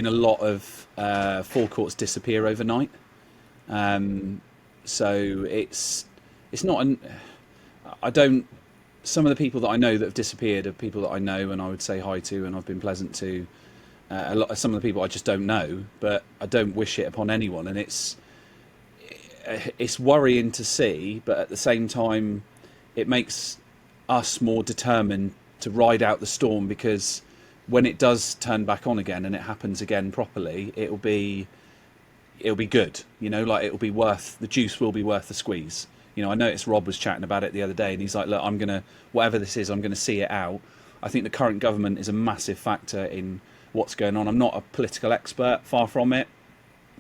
a lot of forecourts disappear overnight. So it's not some of the people that I know that have disappeared are people that I know and I would say hi to and I've been pleasant to. Some of the people I just don't know, but I don't wish it upon anyone, and it's worrying to see, but at the same time it makes us more determined to ride out the storm, because when it does turn back on again and it happens again properly, it'll be good, the juice will be worth the squeeze. I noticed Rob was chatting about it the other day, and he's like, look, whatever this is, I'm going to see it out. I think the current government is a massive factor in what's going on. I'm not a political expert, far from it,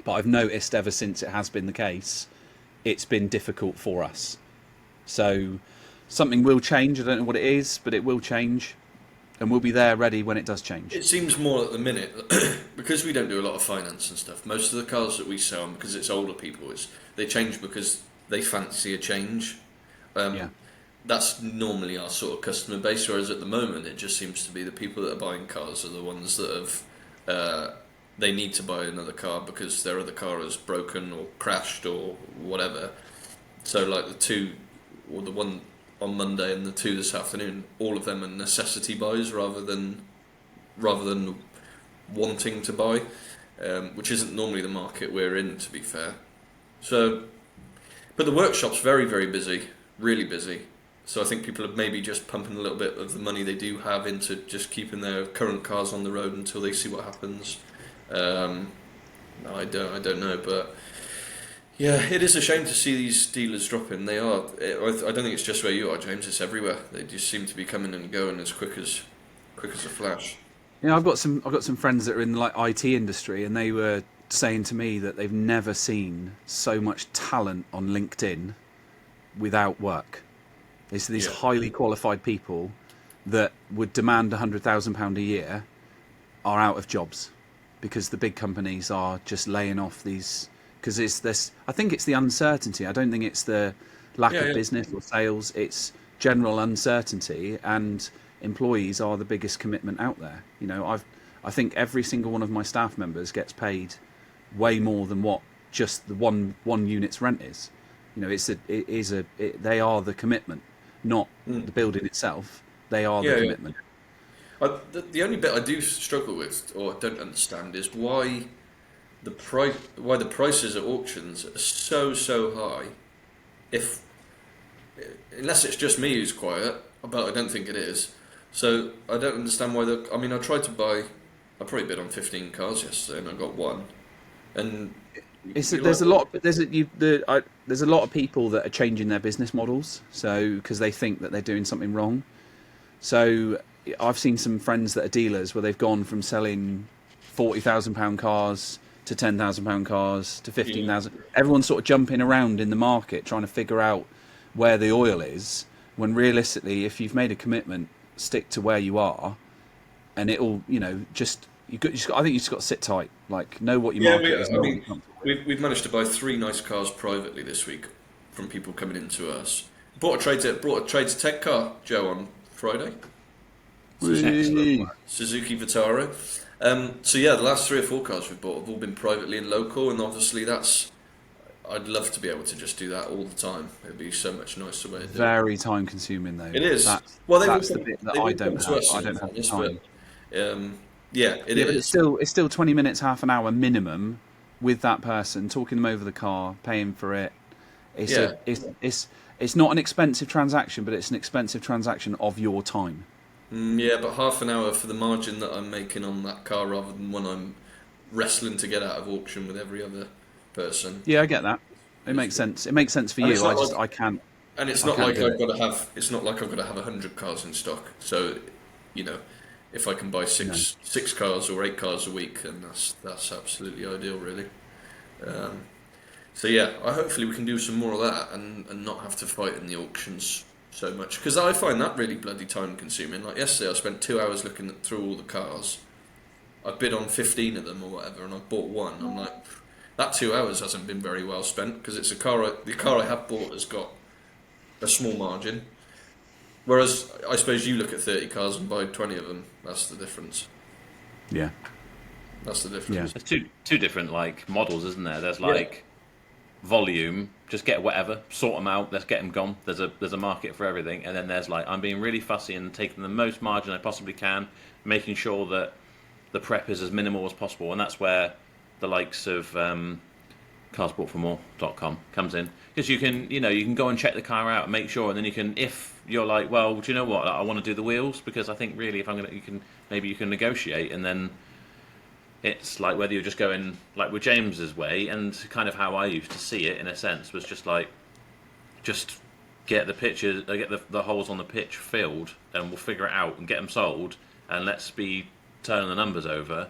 but I've noticed ever since it has been the case, it's been difficult for us. So something will change. I don't know what it is, but it will change, and we'll be there ready when it does change. It seems more at the minute, because we don't do a lot of finance and stuff, most of the cars that we sell, because it's older people, they change because they fancy a change. that's normally our sort of customer base. Whereas at the moment, it just seems to be the people that are buying cars are the ones that have they need to buy another car because their other car is broken or crashed or whatever. So like the two, or the one on Monday and the two this afternoon, all of them are necessity buys rather than wanting to buy, which isn't normally the market we're in, to be fair. So, but the workshop's very, very busy, really busy. So I think people are maybe just pumping a little bit of the money they do have into just keeping their current cars on the road until they see what happens. I don't know, but yeah, it is a shame to see these dealers dropping. They are. I don't think it's just where you are, James. It's everywhere. They just seem to be coming and going as quick as a flash. Yeah, I've got some friends that are in the like IT industry, and they were saying to me that they've never seen so much talent on LinkedIn without work. It's these highly qualified people that would demand £100,000 a year are out of jobs because the big companies are just laying off these. Because it's this, I think it's the uncertainty. I don't think it's the lack of business or sales. It's general uncertainty, and employees are the biggest commitment out there. You know, I think every single one of my staff members gets paid way more than what just the one unit's rent is. You know, they are the commitment, not the building itself. They are the commitment. The only bit I do struggle with, or don't understand, is why the prices at auctions are so high. Unless it's just me who's quiet, but I don't think it is. So I don't understand why I tried to buy. I probably bid on 15 cars yesterday, and I got one. And there's a lot of people that are changing their business models. So because they think that they're doing something wrong. So I've seen some friends that are dealers where they've gone from selling £40,000 cars to £10,000 cars to 15,000. Everyone's sort of jumping around in the market trying to figure out where the oil is. When realistically, if you've made a commitment, stick to where you are, and it'll, I think you just got to sit tight. Like, know what your market is. We've managed to buy 3 nice cars privately this week from people coming into us. Brought a trade to tech car, Joe, on Friday. Suzuki Vitara. So yeah, the last 3 or 4 cars we've bought have all been privately and local, and obviously I'd love to be able to just do that all the time. It'd be so much nicer way to do it. Very time consuming though. It is. That's the bit that I don't have. I don't have the time. It is. But it's still 20 minutes, half an hour minimum with that person, talking them over the car, paying for it. It's not an expensive transaction, but it's an expensive transaction of your time. Yeah, but half an hour for the margin that I'm making on that car rather than one I'm wrestling to get out of auction with every other person. Yeah, I get that. It makes sense. It makes sense for you. I can't. And it's not like I've got to have. It's not like I've got to have 100 cars in stock. So, if I can buy six cars or 8 cars a week, then that's absolutely ideal, really. So yeah, hopefully we can do some more of that and not have to fight in the auctions so much, because I find that really bloody time consuming. Like yesterday, I spent 2 hours looking through all the cars. I bid on 15 of them or whatever, and I bought one. I'm like, that 2 hours hasn't been very well spent, because it's the car I have bought has got a small margin. Whereas I suppose you look at 30 cars and buy 20 of them. That's the difference. Yeah, that's the difference. Yeah. There's two different models, isn't there? There's volume, just get whatever, sort them out, let's get them gone. There's a market for everything, and then there's I'm being really fussy and taking the most margin I possibly can, making sure that the prep is as minimal as possible, and that's where the likes of carsboughtformore.com comes in, because you can go and check the car out and make sure, and then you can, if you're like, well, do you know what, I want to do the wheels, because I think really if you can negotiate, and then it's like whether you're just going with James's way, and kind of how I used to see it in a sense was just get the pitches, get the holes on the pitch filled, and we'll figure it out and get them sold, and let's be turning the numbers over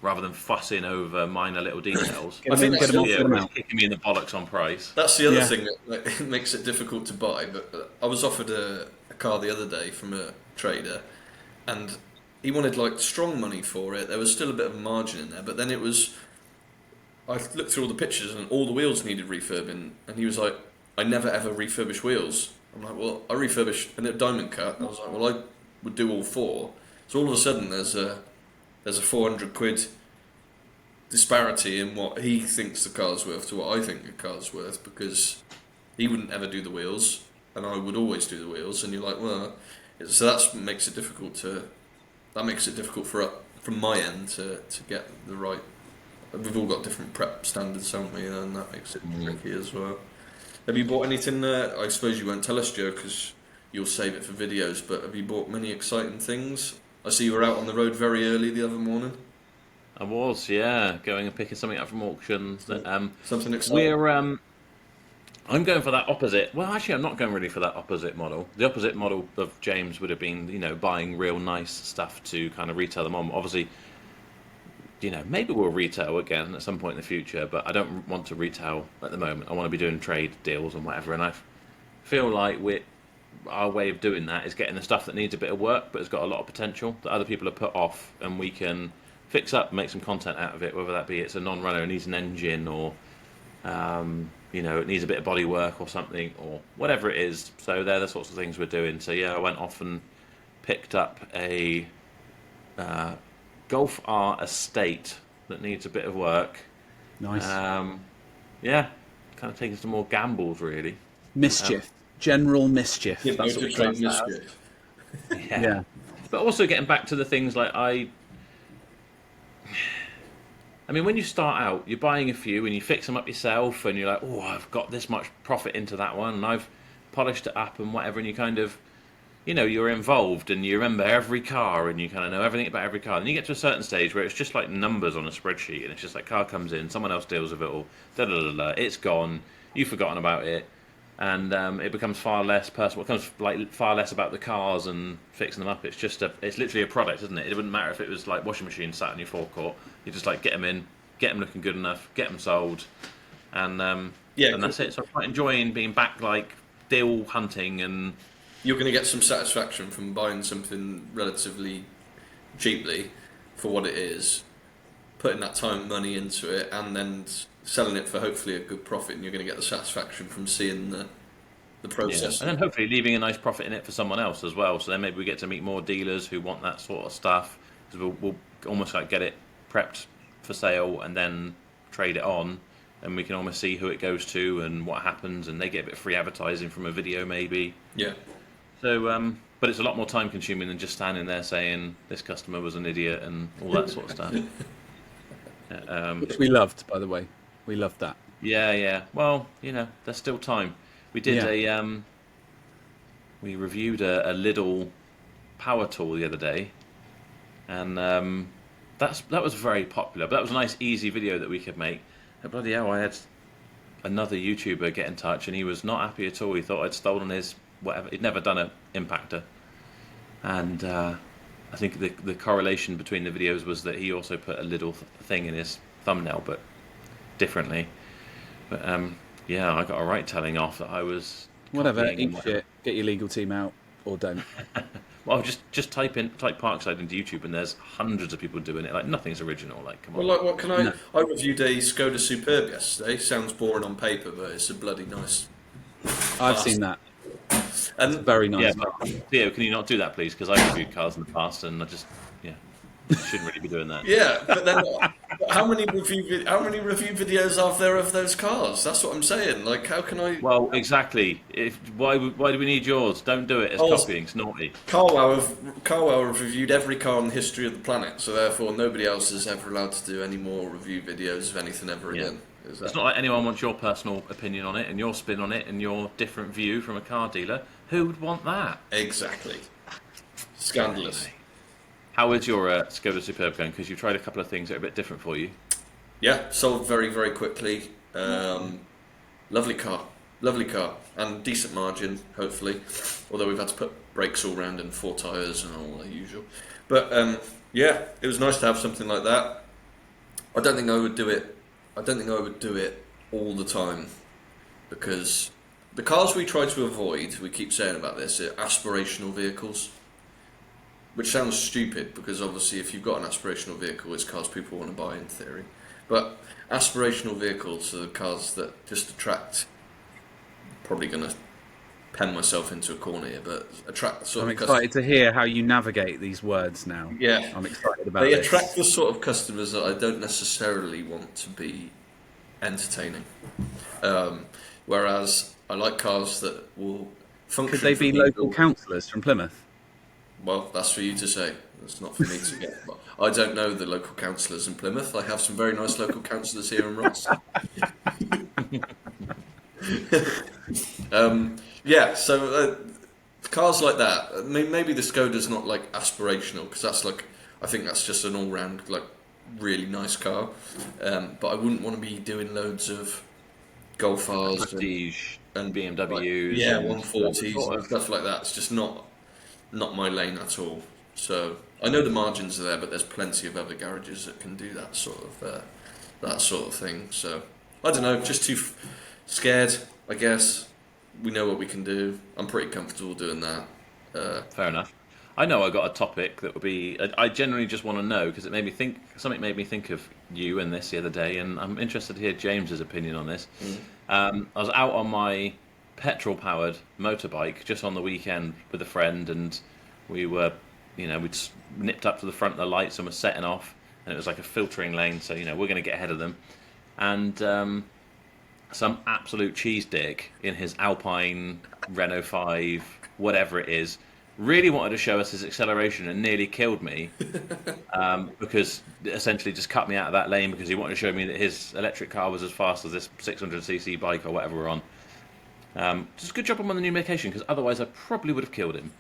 rather than fussing over minor little details. I think that's kicking me in the bollocks on price. That's the other thing that makes it difficult to buy. But I was offered a car the other day from a trader, and he wanted strong money for it. There was still a bit of a margin in there, but then I looked through all the pictures and all the wheels needed refurbing, and he was like, I never ever refurbish wheels. I'm like, well, I refurbished a diamond cut. I was like, well, I would do all 4. So all of a sudden, there's a £400 disparity in what he thinks the car's worth to what I think the car's worth, because he wouldn't ever do the wheels and I would always do the wheels, and you're like, well, so that makes it difficult from my end to get the right. We've all got different prep standards, haven't we? And that makes it tricky as well. Have you bought anything? I suppose you won't tell us, Joe, because you'll save it for videos. But have you bought many exciting things? I see you were out on the road very early the other morning. I was, yeah, going and picking something up from auction. Something exciting. I'm going for that opposite. Well, actually, I'm not going really for that opposite model. The opposite model of James would have been, buying real nice stuff to kind of retail them on. Obviously, maybe we'll retail again at some point in the future, but I don't want to retail at the moment. I want to be doing trade deals and whatever, and I feel like our way of doing that is getting the stuff that needs a bit of work, but has got a lot of potential that other people have put off, and we can fix up and make some content out of it, whether that be it's a non-runner, it needs an engine, or it needs a bit of body work or something, or whatever it is. So they're the sorts of things we're doing. So yeah, I went off and picked up a Golf R estate that needs a bit of work. Nice. Yeah, kind of taking some more gambles, really. Mischief. General mischief. Yeah, That's what we class that as. mischief. Yeah. But also getting back to the things like I mean, when you start out, you're buying a few and you fix them up yourself, and you're like, oh, I've got this much profit into that one, and I've polished it up and whatever, and you kind of, you're involved and you remember every car and you kind of know everything about every car. And you get to a certain stage where it's just like numbers on a spreadsheet, and it's just like car comes in, someone else deals with it all, it's gone, you've forgotten about it, and it becomes far less personal. It becomes like far less about the cars and fixing them up. It's just it's literally a product, isn't it? It wouldn't matter if it was like washing machine sat on your forecourt. You just like get them in, get them looking good enough, get them sold, and and that's it. So I'm quite enjoying being back, like deal hunting, and you're going to get some satisfaction from buying something relatively cheaply for what it is, putting that time and money into it, and then selling it for hopefully a good profit, and you're going to get the satisfaction from seeing the process. Yeah. And then hopefully leaving a nice profit in it for someone else as well. So then maybe we get to meet more dealers who want that sort of stuff, because we'll almost like get it prepped for sale and then trade it on, and we can almost see who it goes to and what happens, and they get a bit of free advertising from a video maybe. Yeah. So, but it's a lot more time consuming than just standing there saying this customer was an idiot and all that sort of stuff. Which we loved, by the way. We loved that. Yeah. Well, there's still time. We did we reviewed a Lidl power tool the other day, and that was very popular. But that was a nice, easy video that we could make. And bloody hell, I had another YouTuber get in touch, and he was not happy at all. He thought I'd stolen his whatever. He'd never done an impactor, and I think the correlation between the videos was that he also put a Lidl thing in his thumbnail, but differently. But I got a right telling off that I was whatever. Eat shit. Get your legal team out, or don't. Well, just type Parkside into YouTube, and there's hundreds of people doing it. Like nothing's original. Like come on. Well, like what can I? No. I reviewed a Skoda Superb yesterday. Sounds boring on paper, but it's a bloody nice. I've seen that. And it's very nice. Yeah, Theo, can you not do that, please? Because I've reviewed cars in the past, and I just shouldn't really be doing that. Yeah, but then how many review videos are there of those cars? That's what I'm saying. Like, how can I? Well, exactly. Why do we need yours? Don't do it. It's copying. It's naughty. Carwow have reviewed every car in the history of the planet, so therefore nobody else is ever allowed to do any more review videos of anything ever again. It's not like anyone wants your personal opinion on it and your spin on it and your different view from a car dealer. Who would want that? Exactly. Scandalous. How is your Skoda Superb going? Because you've tried a couple of things that are a bit different for you. Yeah, sold very, very quickly. Lovely car, and decent margin, hopefully. Although we've had to put brakes all round and 4 tyres and all the usual. But it was nice to have something like that. I don't think I would do it all the time, because the cars we try to avoid, we keep saying about this, are aspirational vehicles. Which sounds stupid, because obviously if you've got an aspirational vehicle, it's cars people want to buy in theory. But aspirational vehicles are the cars that just attract, probably going to pen myself into a corner here, but attract sort I'm of excited to hear how you navigate these words now. Yeah, I'm excited about they this. attract the sort of customers that I don't necessarily want to be entertaining. Whereas I like cars that will function. Could they for be local people. councillors from Plymouth? Well, that's for you to say. That's not for me to get. I don't know the local councillors in Plymouth. I have some very nice local councillors here in Ross. Yeah, so cars like that. Maybe the Skoda's not like aspirational because that's like I think that's just an all-round like really nice car. But I wouldn't want to be doing loads of Golf R's Prestige and BMWs, like, yeah, and 140s and stuff like that. It's just not my lane at all. So I know the margins are there, but there's plenty of other garages that can do that sort of thing. So I don't know, just too scared, I guess. We know what we can do. I'm pretty comfortable doing that. Fair enough. I know I got a topic that would be. I generally just want to know because it made me think. Something made me think of you and this the other day, and I'm interested to hear James's opinion on this. I was out on my petrol-powered motorbike just on the weekend with a friend, and we were, we'd nipped up to the front of the lights and were setting off, and it was like a filtering lane, so we're going to get ahead of them, and some absolute cheese dick in his Alpine Renault 5, whatever it is, really wanted to show us his acceleration and nearly killed me because essentially just cut me out of that lane because he wanted to show me that his electric car was as fast as this 600cc bike or whatever we're on. Just a good job I'm on the new medication because otherwise I probably would have killed him.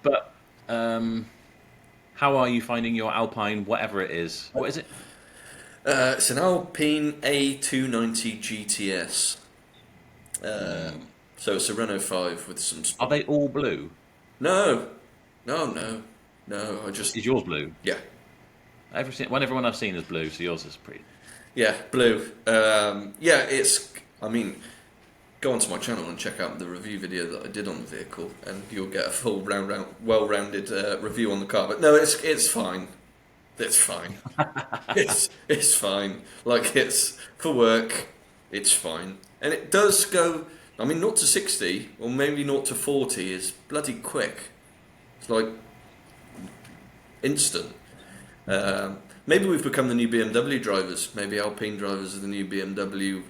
But how are you finding your Alpine, whatever it is? What is it? It's an Alpine A290 GTS. So it's a Renault 5 with some... Are they all blue? No. I just... Is yours blue? Yeah. Everyone I've seen is blue, so yours is pretty... Yeah, blue. Yeah, it's... I mean, go onto my channel and check out the review video that I did on the vehicle, and you'll get a full, well-rounded review on the car. But no, it's fine. It's fine. it's fine. Like, it's for work. It's fine. And it does go... I mean, 0 to 60, or maybe 0 to 40 is bloody quick. It's like instant. Maybe we've become the new BMW drivers. Maybe Alpine drivers are the new BMW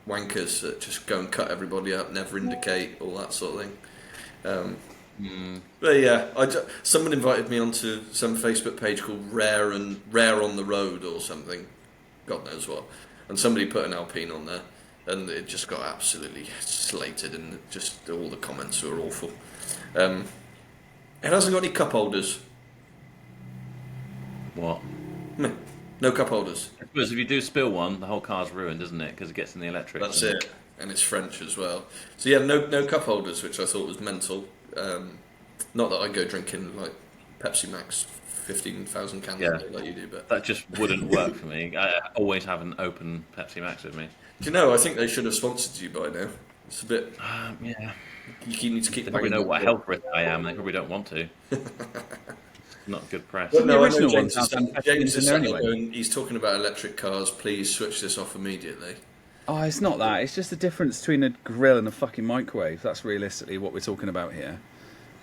wankers that just go and cut everybody up, never indicate, all that sort of thing. But yeah, someone invited me onto some Facebook page called Rare on the Road or something. God knows what. And somebody put an Alpine on there. And it just got absolutely slated, and just all the comments were awful. It hasn't got any cup holders. What? No cup holders. I suppose if you do spill one, the whole car's ruined, isn't it? Because it gets in the electric. That's it. And it's French as well. So yeah, no cup holders, which I thought was mental. Not that I go drinking like Pepsi Max 15,000 cans a day like you do, but that just wouldn't work for me. I always have an open Pepsi Max with me. Do you know, I think they should have sponsored you by now. It's a bit... yeah. You need to keep... They probably know what health risk I am. They probably don't want to. Not good press. Well, no, I know James is going, he's talking about electric cars. Please switch this off immediately. Oh, it's not that. It's just the difference between a grill and a fucking microwave. That's realistically what we're talking about here.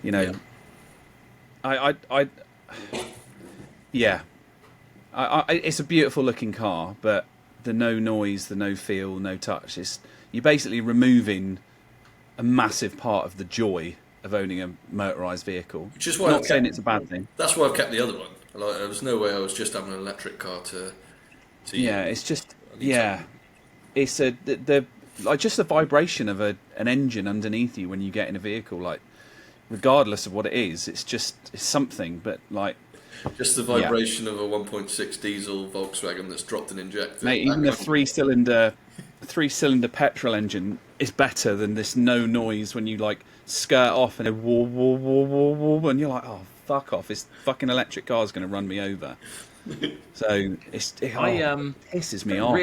Yeah. It's a beautiful looking car, but the no noise, the no feel, no touch. You're basically removing a massive part of the joy of owning a motorised vehicle. Which is why I'm not saying it's a bad thing. That's why I've kept the other one. Like, there was no way I was just having an electric car to yeah, it's just it's just the vibration of an engine underneath you when you get in a vehicle. Like, regardless of what it is, it's something. But like. Just the vibration of a 1.6 diesel Volkswagen that's dropped an injector. Mate, even a three-cylinder petrol engine is better than this no noise when you like skirt off and a whoa, whoa, whoa, whoa, whoa, and you're like, oh, fuck off! This fucking electric car is going to run me over. So pisses me off. I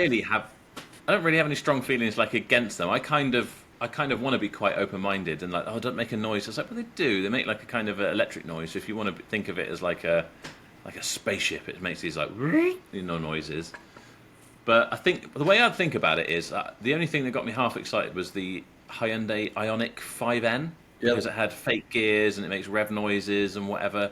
don't really have any strong feelings like against them. I kind of want to be quite open-minded and like, oh, don't make a noise. It's like, well, they do. They make like a kind of electric noise. So if you want to think of it as like a spaceship, it makes these like noises. But I think the way I'd think about it is the only thing that got me half excited was the Hyundai Ioniq 5N. because it had fake gears and it makes rev noises and whatever.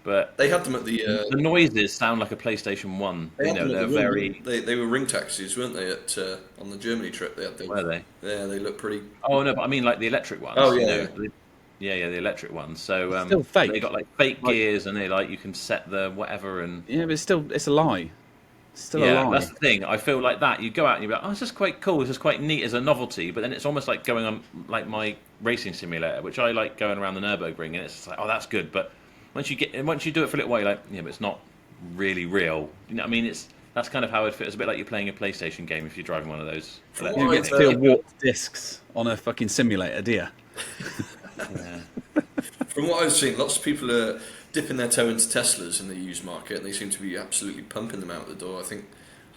But They had them at the. the noises sound like a PlayStation 1. They You had know, them at they're the ring, very... they were ring taxis, weren't they? At on the Germany trip, they had those. Were they? Yeah, they look pretty. Oh, no, but I mean like the electric Oh ones, you yeah, know. yeah. Yeah, the electric ones. So It's still they fake. got like fake Like, gears and they like you can set the whatever and... yeah, but it's a lie. It's still a Yeah, lie. that's the thing. I feel like that. You go out and you're like, oh, this is quite cool. This is quite neat as a novelty. But then it's almost like going on like my racing simulator, which I like going around the Nürburgring, and it's just like, oh, that's good. But once you do it for a little while, you're like, yeah, but it's not really real. You know what I mean? That's kind of how it feels. It's a bit like you're playing a PlayStation game if you're driving one of those. From You what don't I've get to feel heard- warped discs on a fucking simulator, do you? Yeah. From what I've seen, lots of people are dipping their toe into Teslas in the used market, and they seem to be absolutely pumping them out the door. I think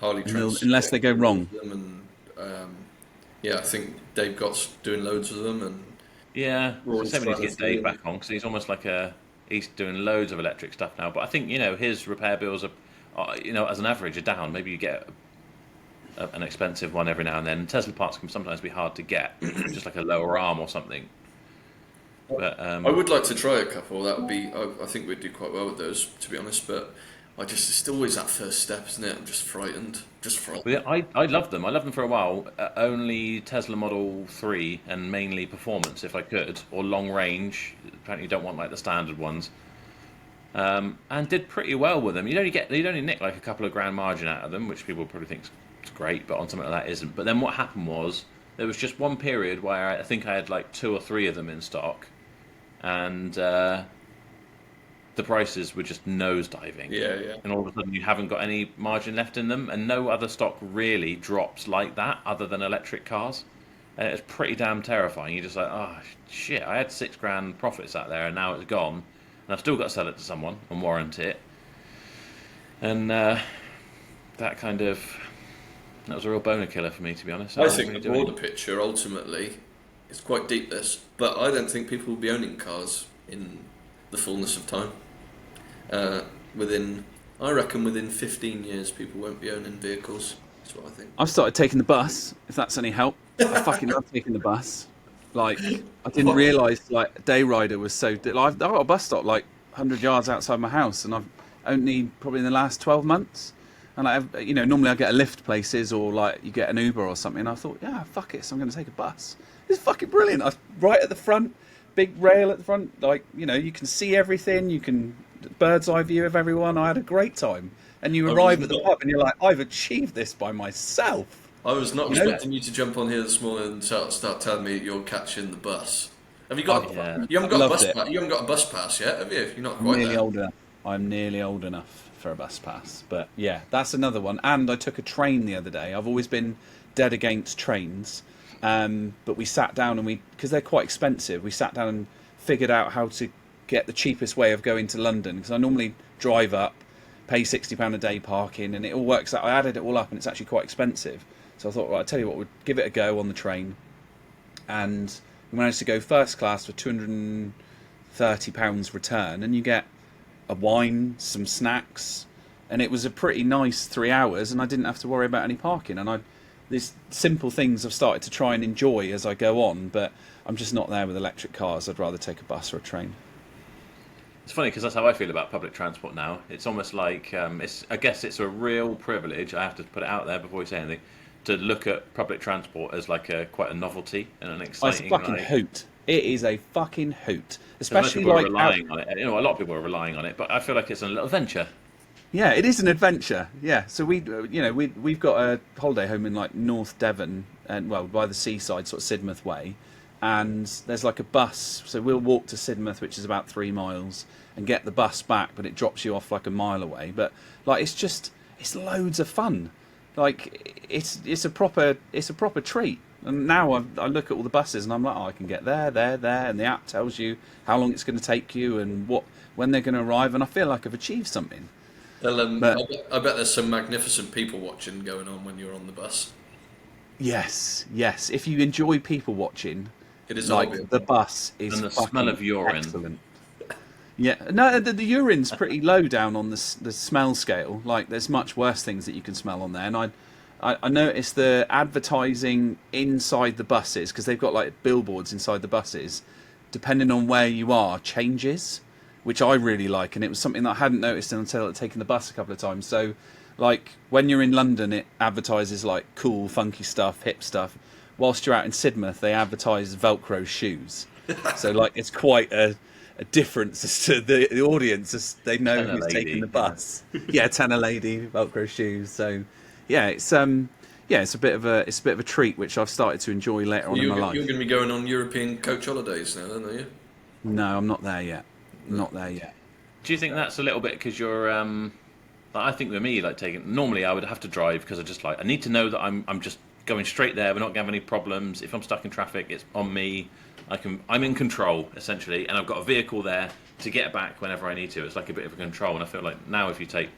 Harley Trent's Unless they go wrong. them, and yeah, I think Dave Gott's doing loads of them, and Yeah, Rory's so we need to trying get to Dave do- back on because he's almost like he's doing loads of electric stuff now. But I think his repair bills are as an average are down. Maybe you get an expensive one every now and then. Tesla parts can sometimes be hard to get, just like a lower arm or something. But I would like to try a couple. That would be. I think we'd do quite well with those, to be honest. But it's always that first step, isn't it? I'm just frightened. But yeah, I love them. I loved them for a while. Only Tesla Model 3 and mainly performance, if I could, or long range. Apparently, you don't want like the standard ones. And did pretty well with them. You'd only nick like a couple of grand margin out of them, which people probably think is great, but on something like that isn't. But then what happened was there was just one period where I think I had like 2 or 3 of them in stock, and the prices were just nosediving. Yeah. And all of a sudden, you haven't got any margin left in them, and no other stock really drops like that other than electric cars. And it's pretty damn terrifying. You're just like, oh shit! I had 6 grand profits out there, and now it's gone, and I've still got to sell it to someone and warrant it. And that was a real boner killer for me, to be honest. I think the broader picture ultimately is quite deep. This, but I don't think people will be owning cars in the fullness of time. I reckon within 15 years, people won't be owning vehicles. That's what I think. I've started taking the bus, if that's any help. I fucking love taking the bus. Like, I didn't realise, like, Day Rider was so... I've got a bus stop, like, 100 yards outside my house, and I've only, probably in the last 12 months. And, normally I get a lift places, or, like, you get an Uber or something. And I thought, yeah, fuck it, so I'm going to take a bus. It's fucking brilliant. Right at the front, big rail at the front. Like, you can see everything. You can... bird's eye view of everyone. I had a great time. And you arrive at the pub and you're like, I've achieved this by myself. I was not expecting you to jump on here this morning and start telling me that you're catching the bus. Have you got? You haven't got a bus pass. You haven't got a bus pass yet, have you? You're not quite there. I'm nearly old enough for a bus pass. But yeah, that's another one. And I took a train the other day. I've always been dead against trains, but we sat down and because they're quite expensive. We sat down and figured out how to get the cheapest way of going to London, because I normally drive up, pay £60 a day parking, and it all works out. I added it all up and it's actually quite expensive. So I thought, right, I'll tell you what, we'll give it a go on the train. And we managed to go first class for £230 return, and you get a wine, some snacks, and it was a pretty nice 3 hours, and I didn't have to worry about any parking. And these simple things I've started to try and enjoy as I go on, but I'm just not there with electric cars. I'd rather take a bus or a train. It's funny because that's how I feel about public transport now. It's almost like I guess it's a real privilege. I have to put it out there before we say anything, to look at public transport as like quite a novelty and an exciting. It's a fucking hoot. It is a fucking hoot, especially like relying on it. A lot of people are relying on it, but I feel like it's a little adventure. Yeah, it is an adventure. Yeah, so we've got a holiday home in like North Devon, and by the seaside, sort of Sidmouth way. And there's like a bus, so we'll walk to Sidmouth, which is about 3 miles, and get the bus back, but it drops you off like a mile away. But like it's loads of fun. Like it's a proper treat. And now I look at all the buses and I'm like, I can get there, and the app tells you how long it's going to take you and when they're going to arrive, and I feel like I've achieved something. I bet there's some magnificent people watching going on when you're on the bus. Yes. If you enjoy people watching, it is like obvious. The bus is and the smell of urine. Excellent. Yeah, no, the urine's pretty low down on the smell scale. Like, there's much worse things that you can smell on there. And I noticed the advertising inside the buses, because they've got like billboards inside the buses. depending on where you are, changes, which I really like. And it was something that I hadn't noticed until I'd taken the bus a couple of times. So, like, when you're in London, it advertises, like, cool, funky stuff, hip stuff. Whilst you're out in Sidmouth, they advertise Velcro shoes. So, like, it's quite a difference as to the audience, as they know Tenor who's lady, taking the bus. Yeah, tenor lady, Velcro shoes. So, yeah, it's a bit of a treat, which I've started to enjoy later on in my life. You're going to be going on European coach holidays now, then, are you? No, I'm not there yet. Not there yet. Do you think that's a little bit because you're? Like, I think with me, like taking normally I would have to drive because I need to know that I'm just going straight there. We're not going to have any problems. If I'm stuck in traffic, it's on me. I'm in control essentially, and I've got a vehicle there to get back whenever I need to. It's like a bit of a control, and I feel like now if you take,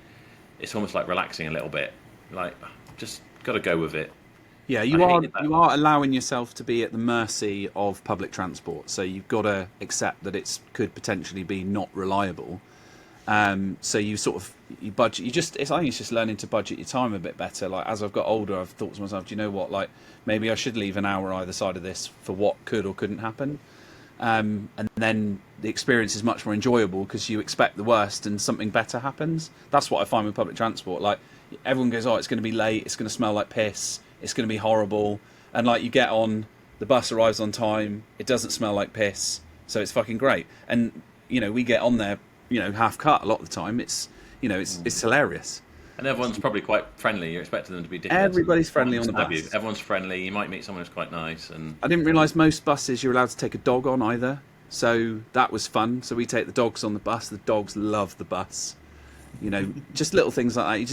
it's almost like relaxing a little bit. Like just got to go with it. Yeah, I you are hated that. you are allowing yourself to be at the mercy of public transport. So you've got to accept that it could potentially be not reliable. So you sort of you budget. I think it's just learning to budget your time a bit better. Like as I've got older, I've thought to myself, do you know what? Like maybe I should leave an hour either side of this for what could or couldn't happen. And then the experience is much more enjoyable because you expect the worst and something better happens. That's what I find with public transport. Like everyone goes, oh, it's going to be late. It's going to smell like piss. It's going to be horrible. And like you get on, the bus arrives on time. It doesn't smell like piss. So it's fucking great. And, we get on there, half cut a lot of the time. It's hilarious. And everyone's probably quite friendly. You're expecting them to be dickheads. Everybody's friendly on the bus. Everyone's friendly. You might meet someone who's quite nice. And I didn't realise most buses you're allowed to take a dog on either. So that was fun. So we take the dogs on the bus. The dogs love the bus. Just little things like that. You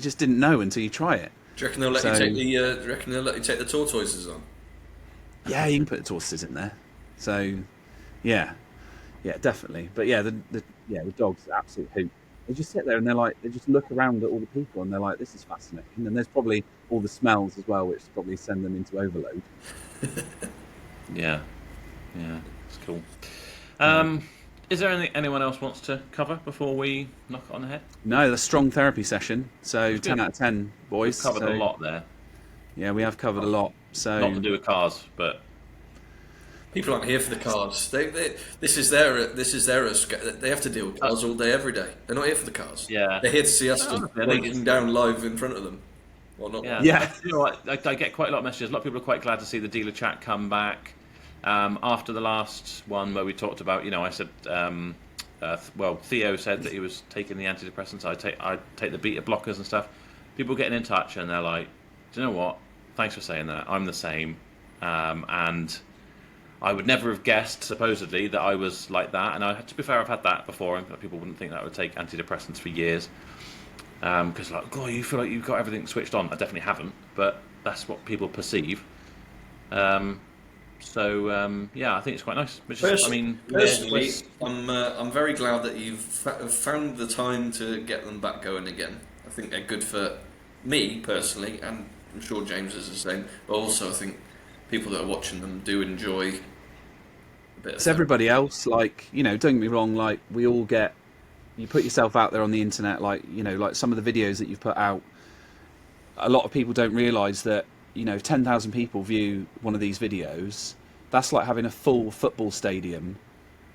just didn't know until you try it. Do you reckon they'll let you take the? Do you reckon they'll let you take the tortoises on? Yeah, you can put the tortoises in there. So, yeah, definitely. But yeah, the dogs are absolute hoot. They just sit there and they just look around at all the people and they're like, this is fascinating. And there's probably all the smells as well, which probably send them into overload. Yeah, it's cool. Is there anyone else wants to cover before we knock it on the head? No, the strong therapy session. So 10 out of 10, boys. We've covered a lot there. Yeah, we have covered a lot. So not to do with cars, but people aren't here for the cars. This is their they have to deal with cars all day, every day. They're not here for the cars. Yeah, they're here to see us breaking down live in front of them. Well, not yeah. You know what? I get quite a lot of messages. A lot of people are quite glad to see the dealer chat come back. After the last one where we talked about, I said, Theo said that he was taking the antidepressants. I take the beta blockers and stuff. People getting in touch and they're like, do you know what? Thanks for saying that. I'm the same. And I would never have guessed, supposedly, that I was like that. And to be fair, I've had that before. And people wouldn't think that I would take antidepressants for years. Because God, you feel like you've got everything switched on. I definitely haven't, but that's what people perceive. I think it's quite nice. Personally, I'm very glad that you've found the time to get them back going again. I think they're good for me personally, and I'm sure James is the same. But also, I think people that are watching them do enjoy a bit. It's everybody else. Like don't get me wrong. Like we all get. You put yourself out there on the internet. Like like some of the videos that you've put out. A lot of people don't realise that. 10,000 people view one of these videos. That's like having a full football stadium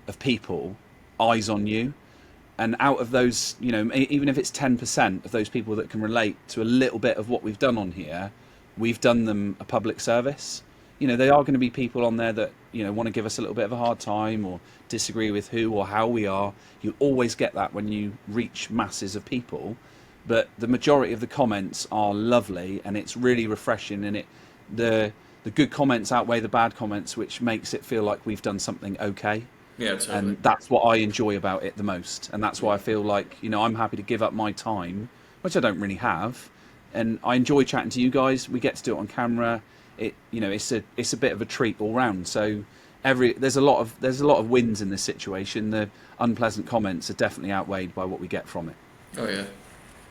of people, eyes on you. And out of those, even if it's 10% of those people that can relate to a little bit of what we've done on here, we've done them a public service. There are going to be people on there that, want to give us a little bit of a hard time or disagree with who or how we are. You always get that when you reach masses of people. But the majority of the comments are lovely, and it's really refreshing. And the good comments outweigh the bad comments, which makes it feel like we've done something okay. Yeah, totally. And that's what I enjoy about it the most. And that's why I feel like I'm happy to give up my time, which I don't really have. And I enjoy chatting to you guys. We get to do it on camera. It's a bit of a treat all round. So there's a lot of wins in this situation. The unpleasant comments are definitely outweighed by what we get from it. Oh yeah.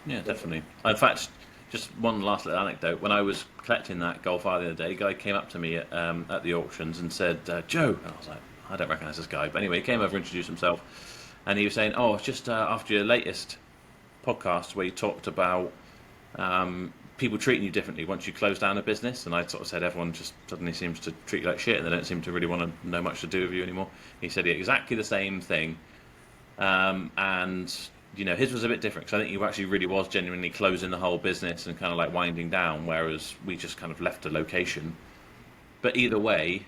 Yeah, definitely. In fact, just one last little anecdote. When I was collecting that Golf R the other day, a guy came up to me at the auctions and said, Joe. And I was like, I don't recognise this guy. But anyway, he came over, introduced himself, and he was saying, oh, it's just after your latest podcast where you talked about people treating you differently once you close down a business. And I sort of said everyone just suddenly seems to treat you like shit, and they don't seem to really want to know much to do with you anymore. He said exactly the same thing, and his was a bit different because I think he actually really was genuinely closing the whole business and kind of like winding down, whereas we just kind of left a location. But either way,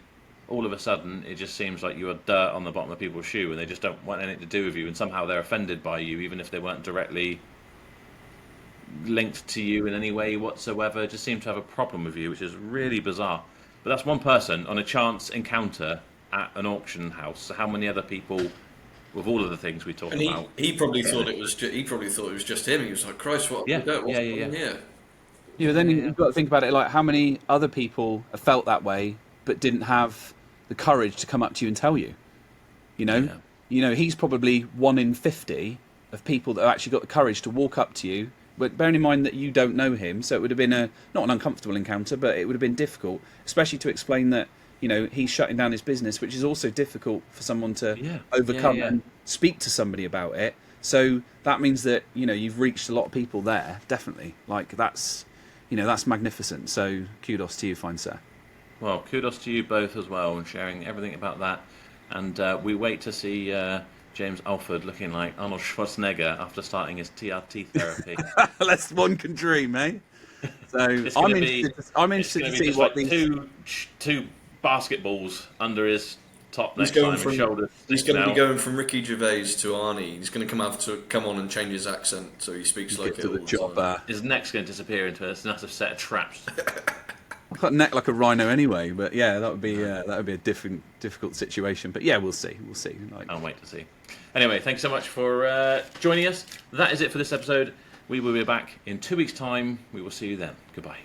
all of a sudden it just seems like you are dirt on the bottom of people's shoe, and they just don't want anything to do with you, and somehow they're offended by you, even if they weren't directly linked to you in any way whatsoever. Just seem to have a problem with you, which is really bizarre. But that's one person on a chance encounter at an auction house. So how many other people, with all of the things we talk about? He probably thought it was. He probably thought it was just him. He was like, "Christ, what's going on here?" Yeah, then you've got to think about it like how many other people have felt that way but didn't have the courage to come up to you and tell you. He's probably 1 in 50 of people that have actually got the courage to walk up to you. But bearing in mind that you don't know him, so it would have been not an uncomfortable encounter, but it would have been difficult, especially to explain that he's shutting down his business, which is also difficult for someone to overcome and speak to somebody about it. So that means that you've reached a lot of people there, definitely. Like that's magnificent. So kudos to you, fine sir. Well, kudos to you both as well, and sharing everything about that. And we wait to see James Alford looking like Arnold Schwarzenegger after starting his TRT therapy. That's one can dream, eh? So I'm interested to see what like these two basketballs under his top He's neckline and shoulders. He's going to be going from Ricky Gervais to Arnie. He's going to come on and change his accent so he speaks like it all the time. His neck's going to disappear into a massive set of traps. I've got a neck like a rhino anyway, but yeah, that would be a difficult situation. But yeah, we'll see. I'll wait to see. Anyway, thanks so much for joining us. That is it for this episode. We will be back in 2 weeks' time. We will see you then. Goodbye.